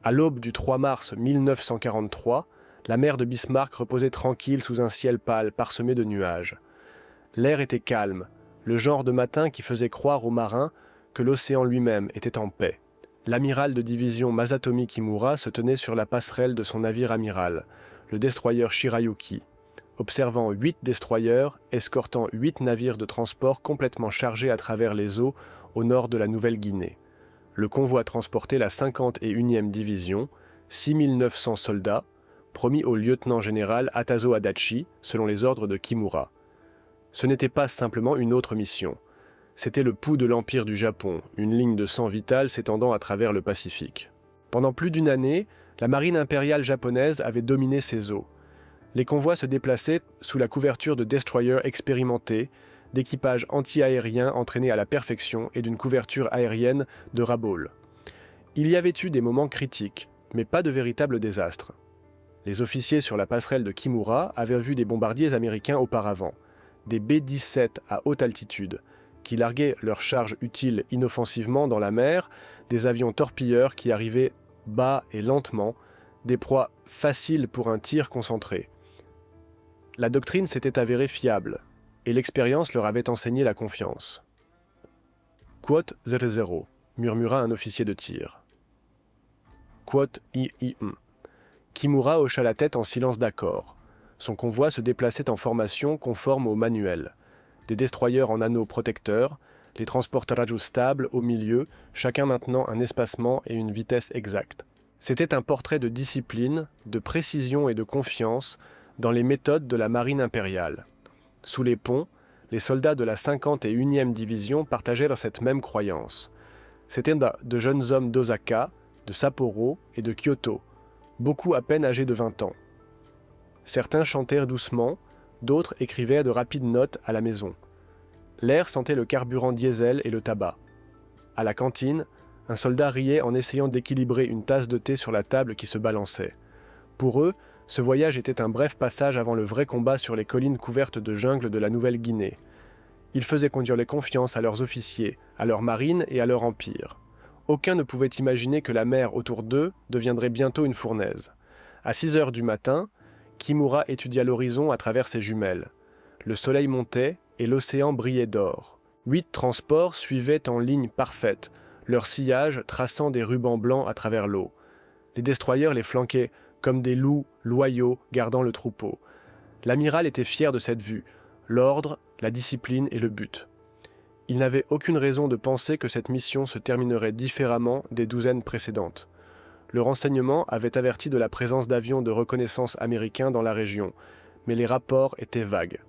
À l'aube du 3 mars 1943, la mer de Bismarck reposait tranquille sous un ciel pâle parsemé de nuages. L'air était calme, le genre de matin qui faisait croire aux marins que l'océan lui-même était en paix. L'amiral de division Masatomi Kimura se tenait sur la passerelle de son navire amiral, le destroyer Shirayuki, observant 8 destroyers escortant 8 navires de transport complètement chargés à travers les eaux au nord de la Nouvelle-Guinée. Le convoi transportait la 51e division, 6900 soldats, promis au lieutenant-général Atazo Adachi, selon les ordres de Kimura. Ce n'était pas simplement une autre mission. C'était le pouls de l'Empire du Japon, une ligne de sang vitale s'étendant à travers le Pacifique. Pendant plus d'une année, la marine impériale japonaise avait dominé ces eaux. Les convois se déplaçaient sous la couverture de destroyers expérimentés, d'équipages anti-aériens entraînés à la perfection et d'une couverture aérienne de ras-bol. Il y avait eu des moments critiques, mais pas de véritables désastres. Les officiers sur la passerelle de Kimura avaient vu des bombardiers américains auparavant, des B-17 à haute altitude, qui larguaient leurs charges utiles inoffensivement dans la mer, des avions torpilleurs qui arrivaient bas et lentement, des proies faciles pour un tir concentré. La doctrine s'était avérée fiable, et l'expérience leur avait enseigné la confiance. Quote 00, murmura un officier de tir. Quote IIM. Kimura hocha la tête en silence d'accord. Son convoi se déplaçait en formation conforme au manuel. Des destroyers en anneaux protecteurs, les transporteurs ajustables au milieu, chacun maintenant un espacement et une vitesse exacte. C'était un portrait de discipline, de précision et de confiance dans les méthodes de la marine impériale. Sous les ponts, les soldats de la 51e division partageaient cette même croyance. C'étaient de jeunes hommes d'Osaka, de Sapporo et de Kyoto, beaucoup à peine âgés de 20 ans. Certains chantèrent doucement, d'autres écrivaient de rapides notes à la maison. L'air sentait le carburant diesel et le tabac. À la cantine, un soldat riait en essayant d'équilibrer une tasse de thé sur la table qui se balançait. Pour eux, ce voyage était un bref passage avant le vrai combat sur les collines couvertes de jungle de la Nouvelle-Guinée. Ils faisaient conduire les confiances à leurs officiers, à leur marine et à leur empire. Aucun ne pouvait imaginer que la mer autour d'eux deviendrait bientôt une fournaise. À 6 heures du matin, Kimura étudia l'horizon à travers ses jumelles. Le soleil montait et l'océan brillait d'or. 8 transports suivaient en ligne parfaite, leur sillage traçant des rubans blancs à travers l'eau. Les destroyers les flanquaient comme des loups loyaux gardant le troupeau. L'amiral était fier de cette vue, l'ordre, la discipline et le but. Il n'avait aucune raison de penser que cette mission se terminerait différemment des douzaines précédentes. Le renseignement avait averti de la présence d'avions de reconnaissance américains dans la région, mais les rapports étaient vagues.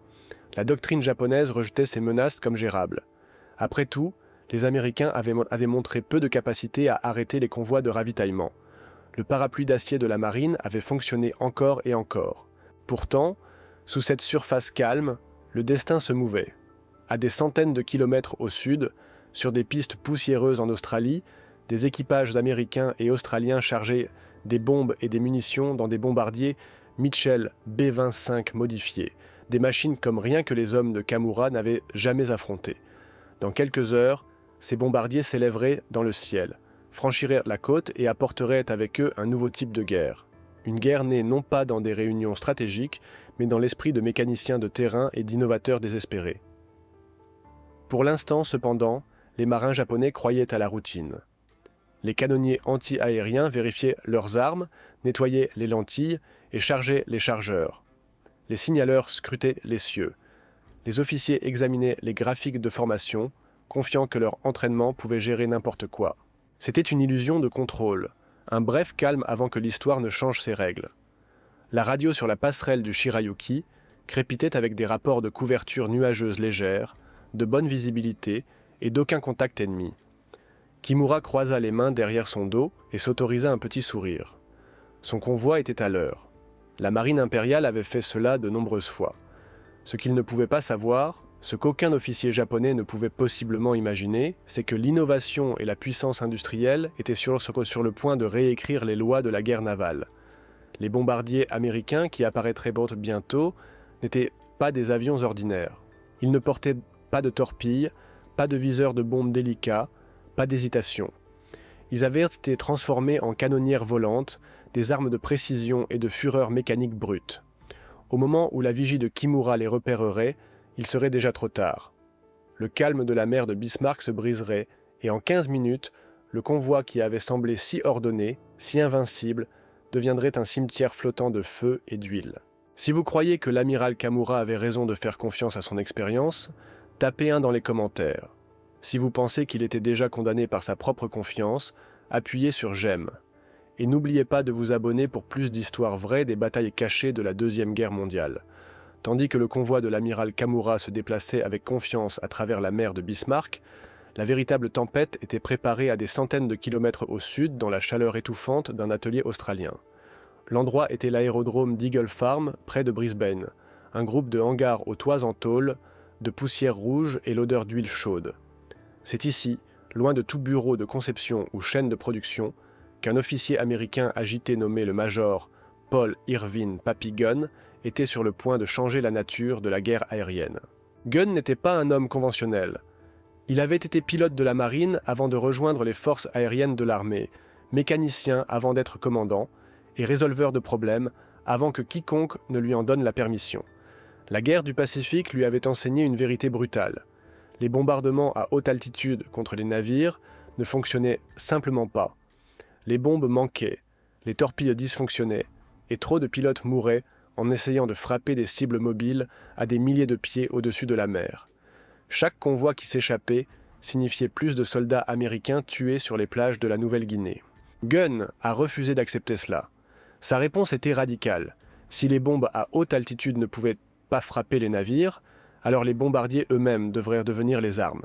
La doctrine japonaise rejetait ces menaces comme gérables. Après tout, les Américains avaient montré peu de capacité à arrêter les convois de ravitaillement. Le parapluie d'acier de la marine avait fonctionné encore et encore. Pourtant, sous cette surface calme, le destin se mouvait. À des centaines de kilomètres au sud, sur des pistes poussiéreuses en Australie, des équipages américains et australiens chargeaient des bombes et des munitions dans des bombardiers Mitchell B-25 modifiés, des machines comme rien que les hommes de Kimura n'avaient jamais affrontées. Dans quelques heures, ces bombardiers s'élèveraient dans le ciel, franchiraient la côte et apporteraient avec eux un nouveau type de guerre. Une guerre née non pas dans des réunions stratégiques, mais dans l'esprit de mécaniciens de terrain et d'innovateurs désespérés. Pour l'instant, cependant, les marins japonais croyaient à la routine. Les canonniers anti-aériens vérifiaient leurs armes, nettoyaient les lentilles et chargeaient les chargeurs. Les signaleurs scrutaient les cieux. Les officiers examinaient les graphiques de formation, confiant que leur entraînement pouvait gérer n'importe quoi. C'était une illusion de contrôle, un bref calme avant que l'histoire ne change ses règles. La radio sur la passerelle du Shirayuki crépitait avec des rapports de couverture nuageuse légère, de bonne visibilité et d'aucun contact ennemi. Kimura croisa les mains derrière son dos et s'autorisa un petit sourire. Son convoi était à l'heure. La marine impériale avait fait cela de nombreuses fois. Ce qu'il ne pouvait pas savoir, ce qu'aucun officier japonais ne pouvait possiblement imaginer, c'est que l'innovation et la puissance industrielle étaient sur le point de réécrire les lois de la guerre navale. Les bombardiers américains qui apparaîtraient bientôt n'étaient pas des avions ordinaires. Ils ne portaient pas de torpilles, pas de viseurs de bombes délicats, pas d'hésitation. Ils avaient été transformés en canonnières volantes, des armes de précision et de fureur mécanique brute. Au moment où la vigie de Kimura les repérerait, il serait déjà trop tard. Le calme de la mer de Bismarck se briserait, et en 15 minutes, le convoi qui avait semblé si ordonné, si invincible, deviendrait un cimetière flottant de feu et d'huile. Si vous croyez que l'amiral Kamura avait raison de faire confiance à son expérience, tapez 1 dans les commentaires. Si vous pensez qu'il était déjà condamné par sa propre confiance, appuyez sur j'aime. Et n'oubliez pas de vous abonner pour plus d'histoires vraies des batailles cachées de la Deuxième Guerre mondiale. Tandis que le convoi de l'amiral Kamura se déplaçait avec confiance à travers la mer de Bismarck, la véritable tempête était préparée à des centaines de kilomètres au sud dans la chaleur étouffante d'un atelier australien. L'endroit était l'aérodrome d'Eagle Farm, près de Brisbane, un groupe de hangars aux toits en tôle, de poussière rouge et l'odeur d'huile chaude. C'est ici, loin de tout bureau de conception ou chaîne de production, qu'un officier américain agité nommé le major Paul Irvin Papy Gunn était sur le point de changer la nature de la guerre aérienne. Gunn n'était pas un homme conventionnel. Il avait été pilote de la marine avant de rejoindre les forces aériennes de l'armée, mécanicien avant d'être commandant, et résolveur de problèmes avant que quiconque ne lui en donne la permission. La guerre du Pacifique lui avait enseigné une vérité brutale. Les bombardements à haute altitude contre les navires ne fonctionnaient simplement pas. Les bombes manquaient, les torpilles dysfonctionnaient, et trop de pilotes mouraient en essayant de frapper des cibles mobiles à des milliers de pieds au-dessus de la mer. Chaque convoi qui s'échappait signifiait plus de soldats américains tués sur les plages de la Nouvelle-Guinée. Gunn a refusé d'accepter cela. Sa réponse était radicale. Si les bombes à haute altitude ne pouvaient pas frapper les navires, alors les bombardiers eux-mêmes devraient devenir les armes.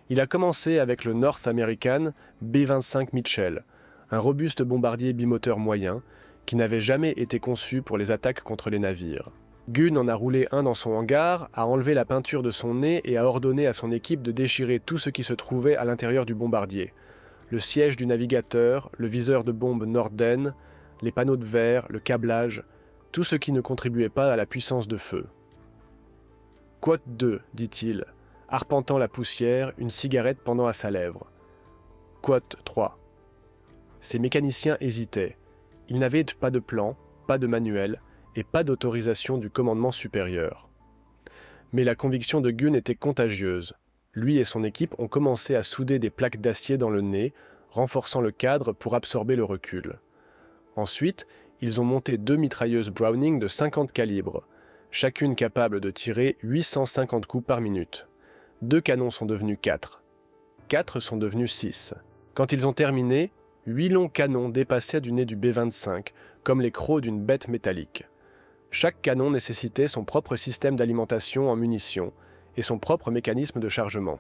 Il a commencé avec le North American B-25 Mitchell, un robuste bombardier bimoteur moyen qui n'avait jamais été conçu pour les attaques contre les navires. Gunn en a roulé un dans son hangar, a enlevé la peinture de son nez et a ordonné à son équipe de déchirer tout ce qui se trouvait à l'intérieur du bombardier. Le siège du navigateur, le viseur de bombe Norden, les panneaux de verre, le câblage, tout ce qui ne contribuait pas à la puissance de feu. « Quote 2, dit-il, arpentant la poussière, une cigarette pendant à sa lèvre. Quote 3. Ses mécaniciens hésitaient. Ils n'avaient pas de plan, pas de manuel, et pas d'autorisation du commandement supérieur. Mais la conviction de Gunn était contagieuse. Lui et son équipe ont commencé à souder des plaques d'acier dans le nez, renforçant le cadre pour absorber le recul. Ensuite, ils ont monté 2 mitrailleuses Browning de 50 calibres, chacune capable de tirer 850 coups par minute. 2 canons sont devenus 4. 4 sont devenus 6. Quand ils ont terminé, 8 longs canons dépassaient du nez du B-25, comme les crocs d'une bête métallique. Chaque canon nécessitait son propre système d'alimentation en munitions et son propre mécanisme de chargement.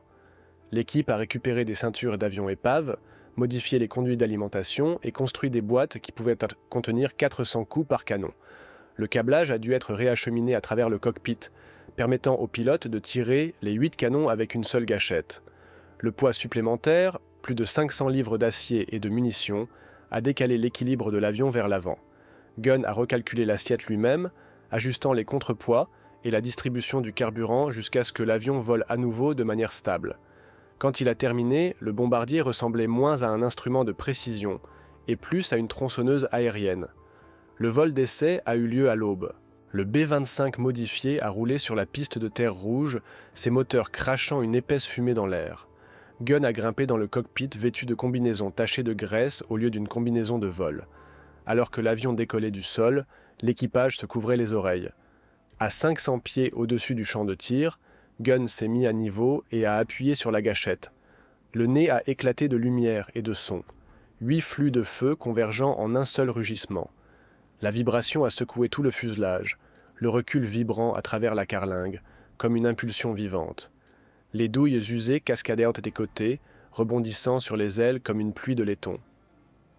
L'équipe a récupéré des ceintures d'avions épaves, modifié les conduits d'alimentation et construit des boîtes qui pouvaient contenir 400 coups par canon. Le câblage a dû être réacheminé à travers le cockpit, permettant aux pilotes de tirer les 8 canons avec une seule gâchette. Le poids supplémentaire, plus de 500 livres d'acier et de munitions, a décalé l'équilibre de l'avion vers l'avant. Gunn a recalculé l'assiette lui-même, ajustant les contrepoids et la distribution du carburant jusqu'à ce que l'avion vole à nouveau de manière stable. Quand il a terminé, le bombardier ressemblait moins à un instrument de précision et plus à une tronçonneuse aérienne. Le vol d'essai a eu lieu à l'aube. Le B-25 modifié a roulé sur la piste de terre rouge, ses moteurs crachant une épaisse fumée dans l'air. Gunn a grimpé dans le cockpit vêtu de combinaisons tachées de graisse au lieu d'une combinaison de vol. Alors que l'avion décollait du sol, l'équipage se couvrait les oreilles. À 500 pieds au-dessus du champ de tir, Gunn s'est mis à niveau et a appuyé sur la gâchette. Le nez a éclaté de lumière et de son. 8 flux de feu convergeant en un seul rugissement. La vibration a secoué tout le fuselage, le recul vibrant à travers la carlingue, comme une impulsion vivante. Les douilles usées cascadèrent des côtés, rebondissant sur les ailes comme une pluie de laiton.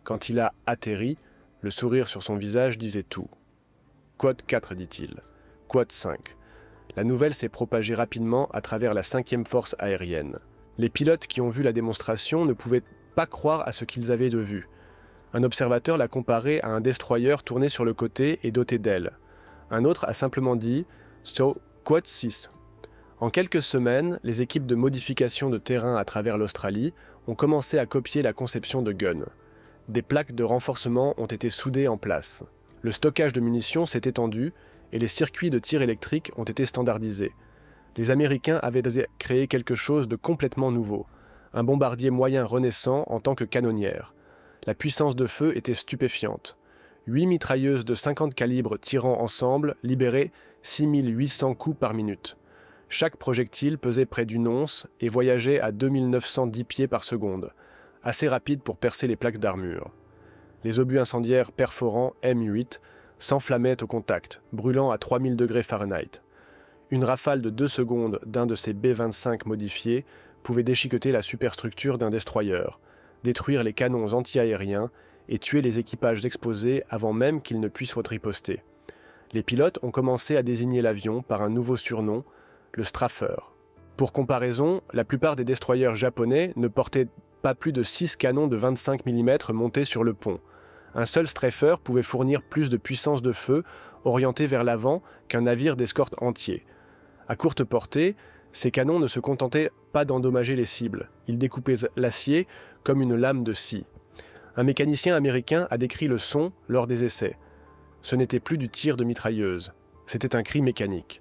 Quand il a atterri, le sourire sur son visage disait tout. « Quad 4, dit-il. Quad 5. » La nouvelle s'est propagée rapidement à travers la 5e force aérienne. Les pilotes qui ont vu la démonstration ne pouvaient pas croire à ce qu'ils avaient de vue. Un observateur l'a comparé à un destroyer tourné sur le côté et doté d'ailes. Un autre a simplement dit « So, Quad 6 ». En quelques semaines, les équipes de modification de terrain à travers l'Australie ont commencé à copier la conception de Gunn. Des plaques de renforcement ont été soudées en place. Le stockage de munitions s'est étendu et les circuits de tir électrique ont été standardisés. Les Américains avaient créé quelque chose de complètement nouveau, un bombardier moyen renaissant en tant que canonnière. La puissance de feu était stupéfiante. 8 mitrailleuses de 50 calibres tirant ensemble libéraient 6800 coups par minute. Chaque projectile pesait près d'une once et voyageait à 2910 pieds par seconde, assez rapide pour percer les plaques d'armure. Les obus incendiaires perforants M8 s'enflammaient au contact, brûlant à 3000 degrés Fahrenheit. Une rafale de 2 secondes d'un de ces B-25 modifiés pouvait déchiqueter la superstructure d'un destroyer, détruire les canons anti-aériens et tuer les équipages exposés avant même qu'ils ne puissent riposter. Les pilotes ont commencé à désigner l'avion par un nouveau surnom, le Straffer. Pour comparaison, la plupart des destroyers japonais ne portaient pas plus de 6 canons de 25 mm montés sur le pont. Un seul Straffer pouvait fournir plus de puissance de feu orientée vers l'avant qu'un navire d'escorte entier. À courte portée, ces canons ne se contentaient pas d'endommager les cibles, ils découpaient l'acier comme une lame de scie. Un mécanicien américain a décrit le son lors des essais. Ce n'était plus du tir de mitrailleuse, c'était un cri mécanique.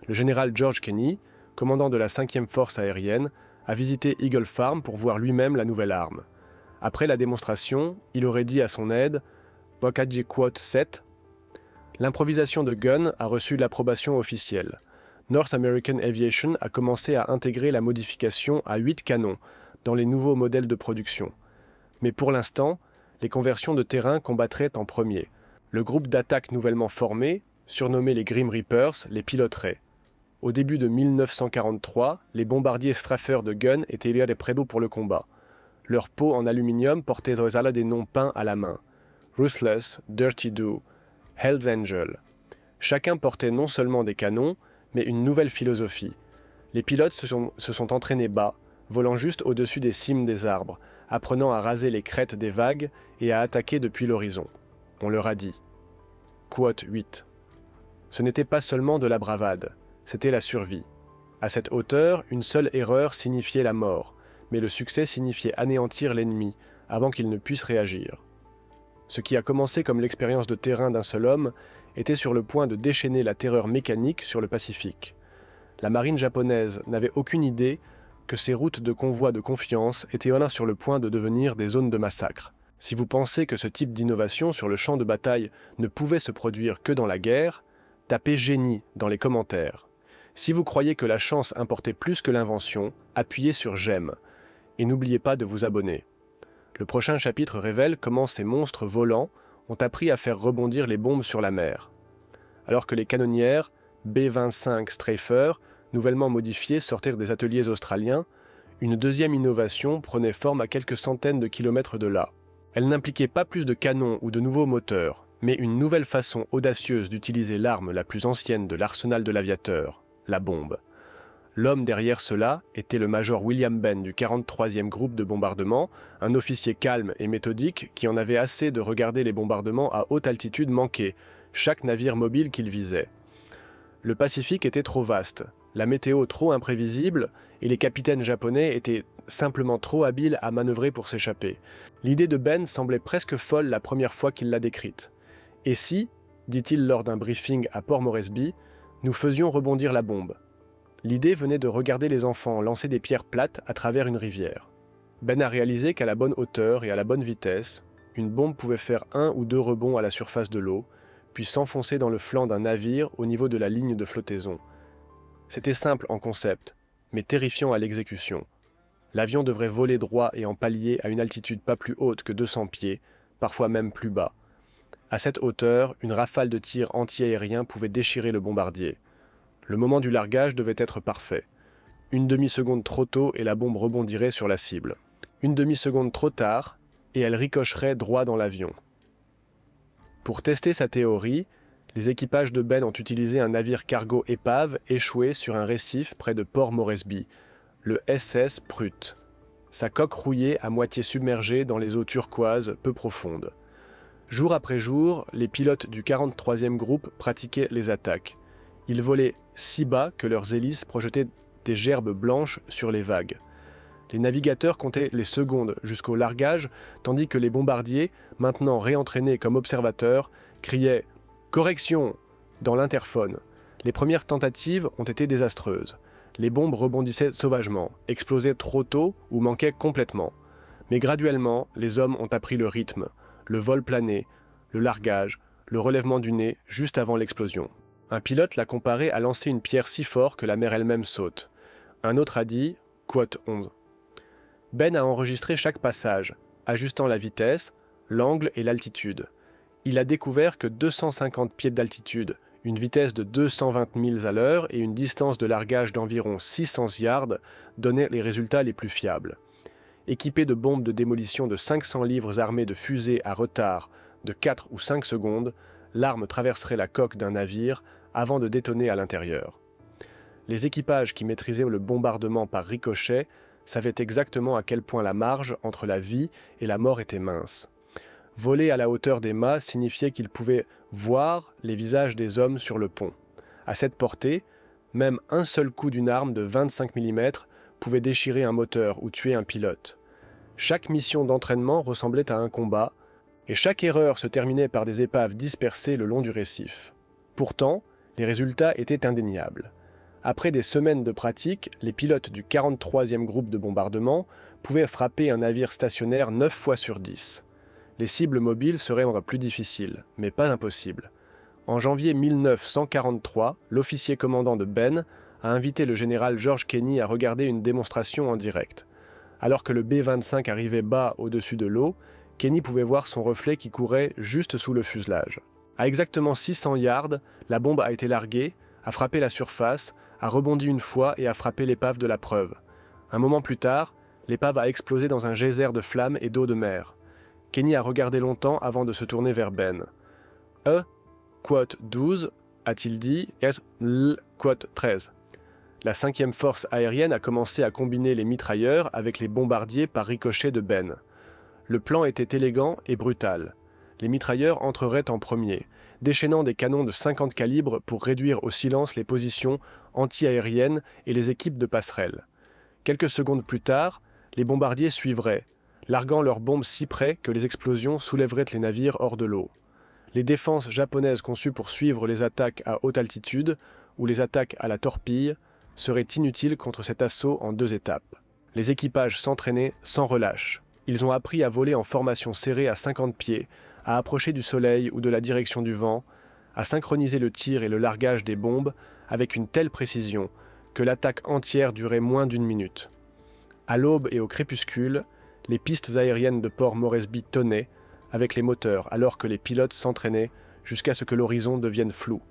Le général George Kenney, commandant de la 5e force aérienne, a visité Eagle Farm pour voir lui-même la nouvelle arme. Après la démonstration, il aurait dit à son aide « Bokadji-Quot 7 ». L'improvisation de Gunn a reçu l'approbation officielle. North American Aviation a commencé à intégrer la modification à 8 canons dans les nouveaux modèles de production. Mais pour l'instant, les conversions de terrain combattraient en premier. Le groupe d'attaque nouvellement formé, surnommé les Grim Reapers, les piloterait. Au début de 1943, les bombardiers Straffer de Gunn étaient les prédos pour le combat. Leurs peaux en aluminium portaient des noms peints à la main. Ruthless, Dirty Do, Hell's Angel. Chacun portait non seulement des canons, mais une nouvelle philosophie. Les pilotes se sont entraînés bas, volant juste au-dessus des cimes des arbres, apprenant à raser les crêtes des vagues et à attaquer depuis l'horizon. On leur a dit. Quote 8. Ce n'était pas seulement de la bravade, c'était la survie. À cette hauteur, une seule erreur signifiait la mort, mais le succès signifiait anéantir l'ennemi avant qu'il ne puisse réagir. Ce qui a commencé comme l'expérience de terrain d'un seul homme était sur le point de déchaîner la terreur mécanique sur le Pacifique. La marine japonaise n'avait aucune idée que ces routes de convois de confiance étaient sur le point de devenir des zones de massacre. Si vous pensez que ce type d'innovation sur le champ de bataille ne pouvait se produire que dans la guerre, tapez génie dans les commentaires. Si vous croyez que la chance importait plus que l'invention, appuyez sur j'aime. Et n'oubliez pas de vous abonner. Le prochain chapitre révèle comment ces monstres volants ont appris à faire rebondir les bombes sur la mer. Alors que les canonnières B-25 Straffer, nouvellement modifiées, sortirent des ateliers australiens, une deuxième innovation prenait forme à quelques centaines de kilomètres de là. Elle n'impliquait pas plus de canons ou de nouveaux moteurs, mais une nouvelle façon audacieuse d'utiliser l'arme la plus ancienne de l'arsenal de l'aviateur, la bombe. L'homme derrière cela était le major William Benn du 43e groupe de bombardement, un officier calme et méthodique qui en avait assez de regarder les bombardements à haute altitude manquer, chaque navire mobile qu'il visait. Le Pacifique était trop vaste, la météo trop imprévisible et les capitaines japonais étaient simplement trop habiles à manœuvrer pour s'échapper. L'idée de Ben semblait presque folle la première fois qu'il l'a décrite. « Et si, dit-il lors d'un briefing à Port Moresby, nous faisions rebondir la bombe ?» L'idée venait de regarder les enfants lancer des pierres plates à travers une rivière. Ben a réalisé qu'à la bonne hauteur et à la bonne vitesse, une bombe pouvait faire 1 ou 2 rebonds à la surface de l'eau, puis s'enfoncer dans le flanc d'un navire au niveau de la ligne de flottaison. C'était simple en concept, mais terrifiant à l'exécution. L'avion devrait voler droit et en palier à une altitude pas plus haute que 200 pieds, parfois même plus bas. À cette hauteur, une rafale de tirs anti-aériens pouvait déchirer le bombardier. Le moment du largage devait être parfait. Une demi-seconde trop tôt et la bombe rebondirait sur la cible. Une demi-seconde trop tard et elle ricocherait droit dans l'avion. Pour tester sa théorie, les équipages de Ben ont utilisé un navire cargo épave échoué sur un récif près de Port Moresby, le SS Prut. Sa coque rouillée à moitié submergée dans les eaux turquoises peu profondes. Jour après jour, les pilotes du 43e groupe pratiquaient les attaques. Ils volaient si bas que leurs hélices projetaient des gerbes blanches sur les vagues. Les navigateurs comptaient les secondes jusqu'au largage, tandis que les bombardiers, maintenant réentraînés comme observateurs, criaient « Correction !» dans l'interphone. Les premières tentatives ont été désastreuses. Les bombes rebondissaient sauvagement, explosaient trop tôt ou manquaient complètement. Mais graduellement, les hommes ont appris le rythme, le vol plané, le largage, le relèvement du nez juste avant l'explosion. Un pilote l'a comparé à lancer une pierre si fort que la mer elle-même saute. Un autre a dit, quote 11. Ben a enregistré chaque passage, ajustant la vitesse, l'angle et l'altitude. Il a découvert que 250 pieds d'altitude, une vitesse de 220 milles à l'heure et une distance de largage d'environ 600 yards donnaient les résultats les plus fiables. Équipé de bombes de démolition de 500 livres armées de fusées à retard de 4 ou 5 secondes, l'arme traverserait la coque d'un navire avant de détonner à l'intérieur. Les équipages qui maîtrisaient le bombardement par ricochet savaient exactement à quel point la marge entre la vie et la mort était mince. Voler à la hauteur des mâts signifiait qu'ils pouvaient voir les visages des hommes sur le pont. À cette portée, même un seul coup d'une arme de 25 mm pouvait déchirer un moteur ou tuer un pilote. Chaque mission d'entraînement ressemblait à un combat, et chaque erreur se terminait par des épaves dispersées le long du récif. Pourtant, les résultats étaient indéniables. Après des semaines de pratique, les pilotes du 43e groupe de bombardement pouvaient frapper un navire stationnaire 9 fois sur 10. Les cibles mobiles seraient plus difficiles, mais pas impossibles. En janvier 1943, l'officier commandant de Ben a invité le général George Kenney à regarder une démonstration en direct. Alors que le B-25 arrivait bas au-dessus de l'eau, Kenney pouvait voir son reflet qui courait juste sous le fuselage. À exactement 600 yards, la bombe a été larguée, a frappé la surface, a rebondi une fois et a frappé l'épave de la preuve. Un moment plus tard, l'épave a explosé dans un geyser de flammes et d'eau de mer. Kenney a regardé longtemps avant de se tourner vers Ben. Quote 12, a-t-il dit, quote 13. La 5e force aérienne a commencé à combiner les mitrailleurs avec les bombardiers par ricochet de Ben. Le plan était élégant et brutal. Les mitrailleurs entreraient en premier, déchaînant des canons de 50 calibres pour réduire au silence les positions anti-aériennes et les équipes de passerelles. Quelques secondes plus tard, les bombardiers suivraient, larguant leurs bombes si près que les explosions soulèveraient les navires hors de l'eau. Les défenses japonaises conçues pour suivre les attaques à haute altitude ou les attaques à la torpille seraient inutiles contre cet assaut en 2 étapes. Les équipages s'entraînaient sans relâche. Ils ont appris à voler en formation serrée à 50 pieds, à approcher du soleil ou de la direction du vent, à synchroniser le tir et le largage des bombes avec une telle précision que l'attaque entière durait moins d'1 minute. À l'aube et au crépuscule, les pistes aériennes de Port Moresby tonnaient avec les moteurs alors que les pilotes s'entraînaient jusqu'à ce que l'horizon devienne flou.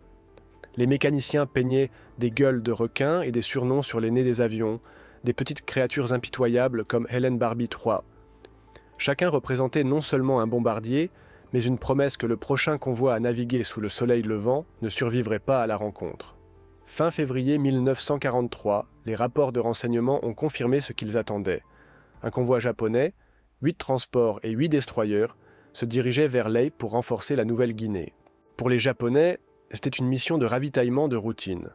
Les mécaniciens peignaient des gueules de requins et des surnoms sur les nez des avions, des petites créatures impitoyables comme Helen Barbie 3. Chacun représentait non seulement un bombardier, mais une promesse que le prochain convoi à naviguer sous le soleil levant ne survivrait pas à la rencontre. Fin février 1943, les rapports de renseignement ont confirmé ce qu'ils attendaient. Un convoi japonais, 8 transports et 8 destroyers, se dirigeait vers Lae pour renforcer la Nouvelle-Guinée. Pour les Japonais, c'était une mission de ravitaillement de routine.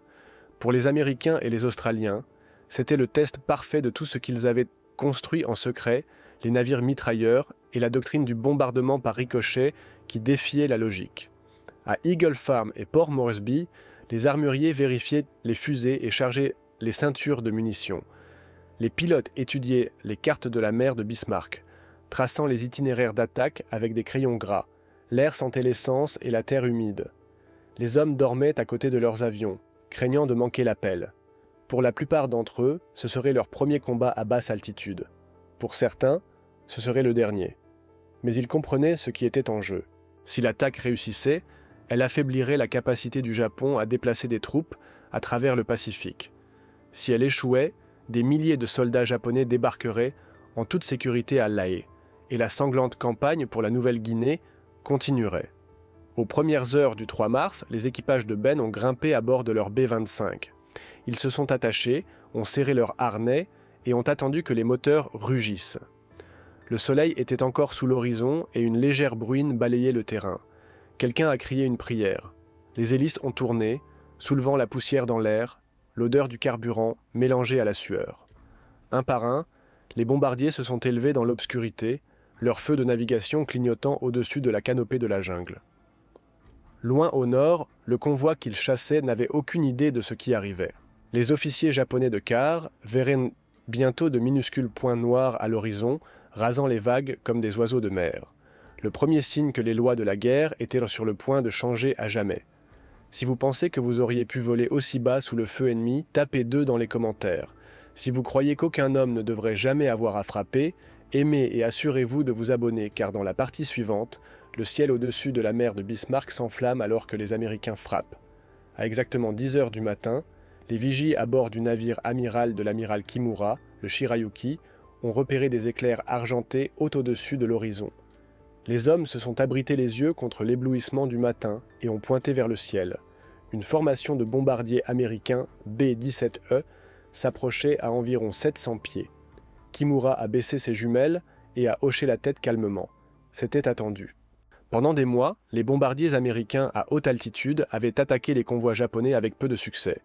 Pour les Américains et les Australiens, c'était le test parfait de tout ce qu'ils avaient construit en secret, les navires mitrailleurs et la doctrine du bombardement par ricochet qui défiait la logique. À Eagle Farm et Port Moresby, les armuriers vérifiaient les fusées et chargeaient les ceintures de munitions. Les pilotes étudiaient les cartes de la mer de Bismarck, traçant les itinéraires d'attaque avec des crayons gras. L'air sentait l'essence et la terre humide. Les hommes dormaient à côté de leurs avions, craignant de manquer l'appel. Pour la plupart d'entre eux, ce serait leur premier combat à basse altitude. Pour certains, ce serait le dernier. Mais ils comprenaient ce qui était en jeu. Si l'attaque réussissait, elle affaiblirait la capacité du Japon à déplacer des troupes à travers le Pacifique. Si elle échouait, des milliers de soldats japonais débarqueraient en toute sécurité à Lae, et la sanglante campagne pour la Nouvelle-Guinée continuerait. Aux premières heures du 3 mars, les équipages de Ben ont grimpé à bord de leur B-25. Ils se sont attachés, ont serré leurs harnais et ont attendu que les moteurs rugissent. Le soleil était encore sous l'horizon et une légère bruine balayait le terrain. Quelqu'un a crié une prière. Les hélices ont tourné, soulevant la poussière dans l'air. l'odeur du carburant mélangée à la sueur. Un par un, les bombardiers se sont élevés dans l'obscurité, leurs feux de navigation clignotant au-dessus de la canopée de la jungle. Loin au nord, le convoi qu'ils chassaient n'avait aucune idée de ce qui arrivait. Les officiers japonais de quart verraient bientôt de minuscules points noirs à l'horizon, rasant les vagues comme des oiseaux de mer. Le premier signe que les lois de la guerre étaient sur le point de changer à jamais. Si vous pensez que vous auriez pu voler aussi bas sous le feu ennemi, tapez 2 dans les commentaires. Si vous croyez qu'aucun homme ne devrait jamais avoir à frapper, aimez et assurez-vous de vous abonner, car dans la partie suivante, le ciel au-dessus de la mer de Bismarck s'enflamme alors que les Américains frappent. À exactement 10 heures du matin, les vigies à bord du navire amiral de l'amiral Kimura, le Shirayuki, ont repéré des éclairs argentés haut au-dessus de l'horizon. Les hommes se sont abrités les yeux contre l'éblouissement du matin et ont pointé vers le ciel. Une formation de bombardiers américains B-17E s'approchait à environ 700 pieds. Kimura a baissé ses jumelles et a hoché la tête calmement. C'était attendu. Pendant des mois, les bombardiers américains à haute altitude avaient attaqué les convois japonais avec peu de succès.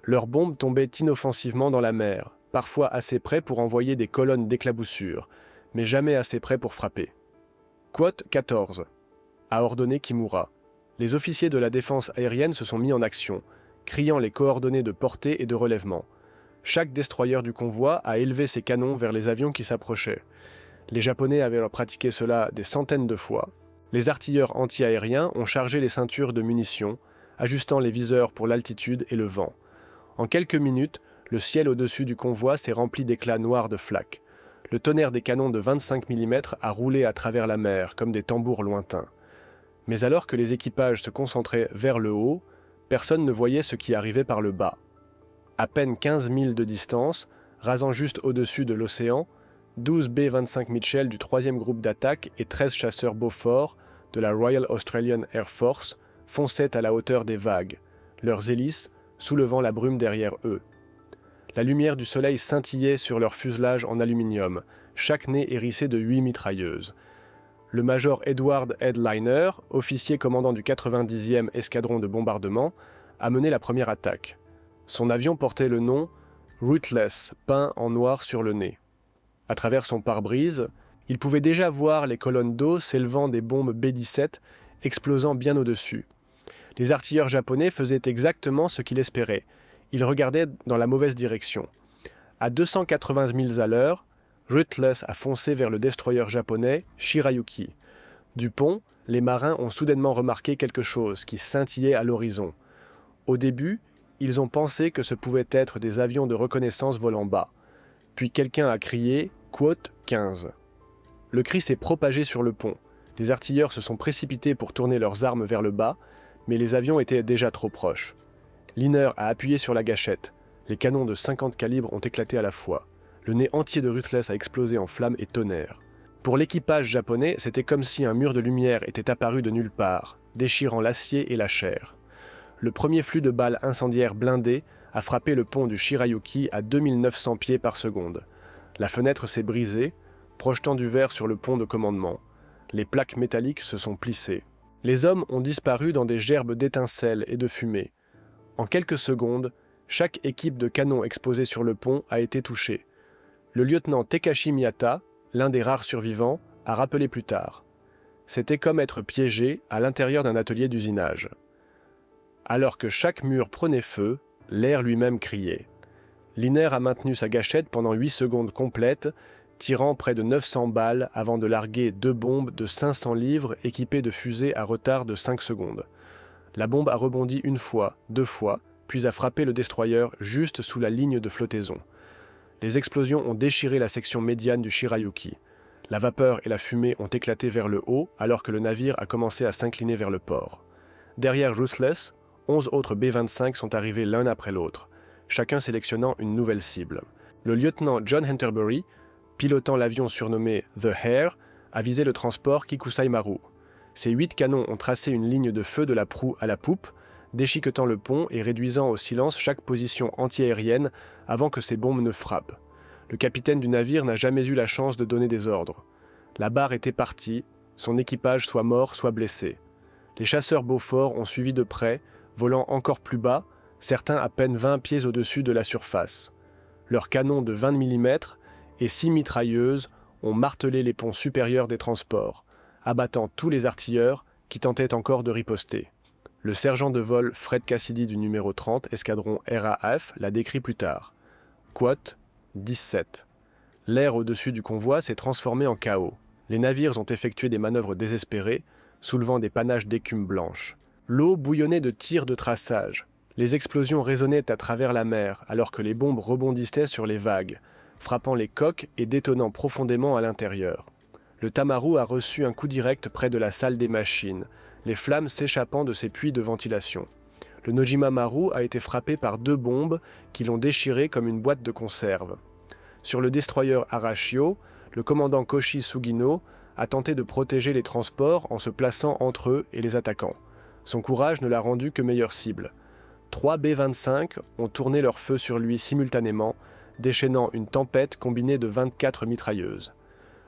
Leurs bombes tombaient inoffensivement dans la mer, parfois assez près pour envoyer des colonnes d'éclaboussures, mais jamais assez près pour frapper. Quote 14, a ordonné Kimura. Les officiers de la défense aérienne se sont mis en action, criant les coordonnées de portée et de relèvement. Chaque destroyer du convoi a élevé ses canons vers les avions qui s'approchaient. Les Japonais avaient pratiqué cela des centaines de fois. Les artilleurs anti-aériens ont chargé les ceintures de munitions, ajustant les viseurs pour l'altitude et le vent. En quelques minutes, le ciel au-dessus du convoi s'est rempli d'éclats noirs de flaques. Le tonnerre des canons de 25 mm a roulé à travers la mer comme des tambours lointains. Mais alors que les équipages se concentraient vers le haut, personne ne voyait ce qui arrivait par le bas. À peine 15 milles de distance, rasant juste au-dessus de l'océan, 12 B-25 Mitchell du 3e groupe d'attaque et 13 chasseurs Beaufort de la Royal Australian Air Force fonçaient à la hauteur des vagues, leurs hélices soulevant la brume derrière eux. La lumière du soleil scintillait sur leur fuselage en aluminium, chaque nez hérissé de 8 mitrailleuses. Le major Edward Headliner, officier commandant du 90e escadron de bombardement, a mené la première attaque. Son avion portait le nom « Ruthless » peint en noir sur le nez. À travers son pare-brise, il pouvait déjà voir les colonnes d'eau s'élevant des bombes B-17 explosant bien au-dessus. Les artilleurs japonais faisaient exactement ce qu'il espérait. Ils regardaient dans la mauvaise direction. À 280 milles à l'heure, Ruthless a foncé vers le destroyer japonais Shirayuki. Du pont, les marins ont soudainement remarqué quelque chose qui scintillait à l'horizon. Au début, ils ont pensé que ce pouvait être des avions de reconnaissance volant bas. Puis quelqu'un a crié « Quote 15 ». Le cri s'est propagé sur le pont. Les artilleurs se sont précipités pour tourner leurs armes vers le bas, mais les avions étaient déjà trop proches. Liner a appuyé sur la gâchette. Les canons de 50 calibres ont éclaté à la fois. Le nez entier de Ruthless a explosé en flammes et tonnerre. Pour l'équipage japonais, c'était comme si un mur de lumière était apparu de nulle part, déchirant l'acier et la chair. Le premier flux de balles incendiaires blindées a frappé le pont du Shirayuki à 2900 pieds par seconde. La fenêtre s'est brisée, projetant du verre sur le pont de commandement. Les plaques métalliques se sont plissées. Les hommes ont disparu dans des gerbes d'étincelles et de fumée. En quelques secondes, chaque équipe de canons exposée sur le pont a été touchée. Le lieutenant Tekashi Miyata, l'un des rares survivants, a rappelé plus tard. C'était comme être piégé à l'intérieur d'un atelier d'usinage. Alors que chaque mur prenait feu, l'air lui-même criait. Liner a maintenu sa gâchette pendant 8 secondes complètes, tirant près de 900 balles avant de larguer 2 bombes de 500 livres équipées de fusées à retard de 5 secondes. La bombe a rebondi 1 fois, 2 fois, puis a frappé le destroyer juste sous la ligne de flottaison. Les explosions ont déchiré la section médiane du Shirayuki. La vapeur et la fumée ont éclaté vers le haut alors que le navire a commencé à s'incliner vers le port. Derrière Ruthless, 11 autres B-25 sont arrivés l'un après l'autre, chacun sélectionnant une nouvelle cible. Le lieutenant John Henterbury, pilotant l'avion surnommé « The Hare », a visé le transport Kikusai Maru. Ses 8 canons ont tracé une ligne de feu de la proue à la poupe, déchiquetant le pont et réduisant au silence chaque position antiaérienne avant que ces bombes ne frappent. Le capitaine du navire n'a jamais eu la chance de donner des ordres. La barre était partie, son équipage soit mort, soit blessé. Les chasseurs Beaufort ont suivi de près, volant encore plus bas, certains à peine 20 pieds au-dessus de la surface. Leurs canons de 20 mm et 6 mitrailleuses ont martelé les ponts supérieurs des transports, abattant tous les artilleurs qui tentaient encore de riposter. Le sergent de vol Fred Cassidy du numéro 30, escadron RAF, l'a décrit plus tard. Quote 17. L'air au-dessus du convoi s'est transformé en chaos. Les navires ont effectué des manœuvres désespérées, soulevant des panaches d'écume blanche. L'eau bouillonnait de tirs de traçage. Les explosions résonnaient à travers la mer, alors que les bombes rebondissaient sur les vagues, frappant les coques et détonnant profondément à l'intérieur. Le Tamaru a reçu un coup direct près de la salle des machines, les flammes s'échappant de ses puits de ventilation. Le Nojima Maru a été frappé par 2 bombes qui l'ont déchiré comme une boîte de conserve. Sur le destroyer Arashio, le commandant Koshi Sugino a tenté de protéger les transports en se plaçant entre eux et les attaquants. Son courage ne l'a rendu que meilleure cible. 3 B-25 ont tourné leur feu sur lui simultanément, déchaînant une tempête combinée de 24 mitrailleuses.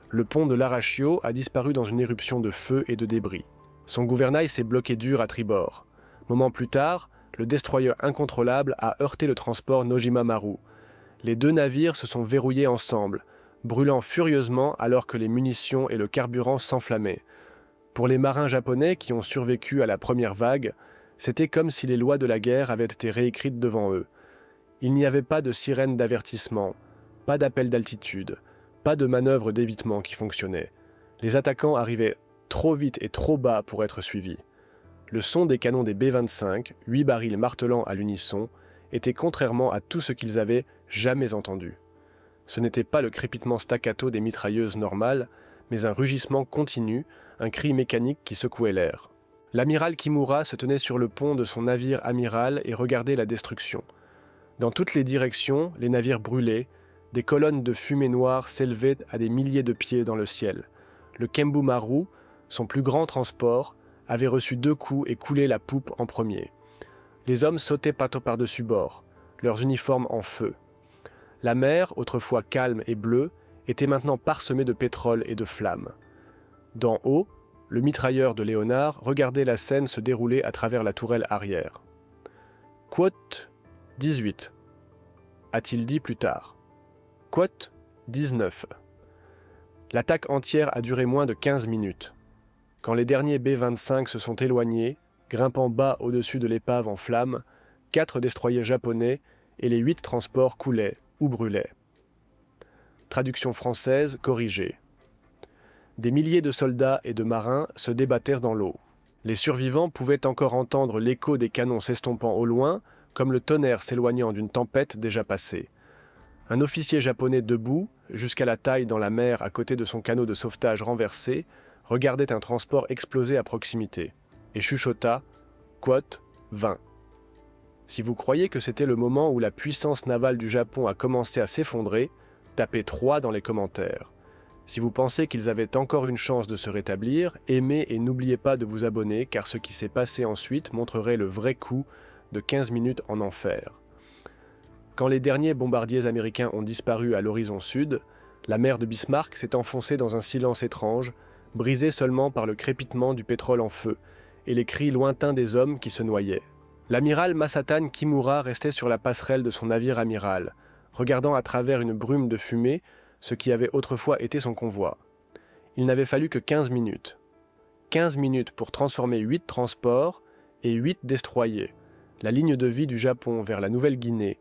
Le pont de l'Arashio a disparu dans une éruption de feu et de débris. Son gouvernail s'est bloqué dur à tribord. Moment plus tard, le destroyer incontrôlable a heurté le transport Nojima Maru. Les 2 navires se sont verrouillés ensemble, brûlant furieusement alors que les munitions et le carburant s'enflammaient. Pour les marins japonais qui ont survécu à la première vague, c'était comme si les lois de la guerre avaient été réécrites devant eux. Il n'y avait pas de sirène d'avertissement, pas d'appel d'altitude, pas de manœuvre d'évitement qui fonctionnait. Les attaquants arrivaient trop vite et trop bas pour être suivis. Le son des canons des B-25, 8 barils martelant à l'unisson, était contrairement à tout ce qu'ils avaient jamais entendu. Ce n'était pas le crépitement staccato des mitrailleuses normales, mais un rugissement continu, un cri mécanique qui secouait l'air. L'amiral Kimura se tenait sur le pont de son navire amiral et regardait la destruction. Dans toutes les directions, les navires brûlaient, des colonnes de fumée noire s'élevaient à des milliers de pieds dans le ciel. Le Kembu Maru, son plus grand transport, avait reçu 2 coups et coulé la poupe en premier. Les hommes sautaient par-dessus bord, leurs uniformes en feu. La mer, autrefois calme et bleue, était maintenant parsemée de pétrole et de flammes. D'en haut, le mitrailleur de Léonard regardait la scène se dérouler à travers la tourelle arrière. « Quote 18 » a-t-il dit plus tard. « Quote 19 » L'attaque entière a duré moins de 15 minutes. Quand les derniers B-25 se sont éloignés, grimpant bas au-dessus de l'épave en flammes, 4 destroyers japonais et les 8 transports coulaient ou brûlaient. Traduction française corrigée. Des milliers de soldats et de marins se débattèrent dans l'eau. Les survivants pouvaient encore entendre l'écho des canons s'estompant au loin, comme le tonnerre s'éloignant d'une tempête déjà passée. Un officier japonais debout, jusqu'à la taille dans la mer à côté de son canot de sauvetage renversé, regardait un transport exploser à proximité, et chuchota « Quote 20 ». Si vous croyez que c'était le moment où la puissance navale du Japon a commencé à s'effondrer, tapez 3 dans les commentaires. Si vous pensez qu'ils avaient encore une chance de se rétablir, aimez et n'oubliez pas de vous abonner car ce qui s'est passé ensuite montrerait le vrai coup de 15 minutes en enfer. Quand les derniers bombardiers américains ont disparu à l'horizon sud, la mer de Bismarck s'est enfoncée dans un silence étrange, brisé seulement par le crépitement du pétrole en feu et les cris lointains des hommes qui se noyaient. L'amiral Masatan Kimura restait sur la passerelle de son navire amiral, regardant à travers une brume de fumée ce qui avait autrefois été son convoi. Il n'avait fallu que 15 minutes. 15 minutes pour transformer 8 transports et 8 destroyers, la ligne de vie du Japon vers la Nouvelle-Guinée,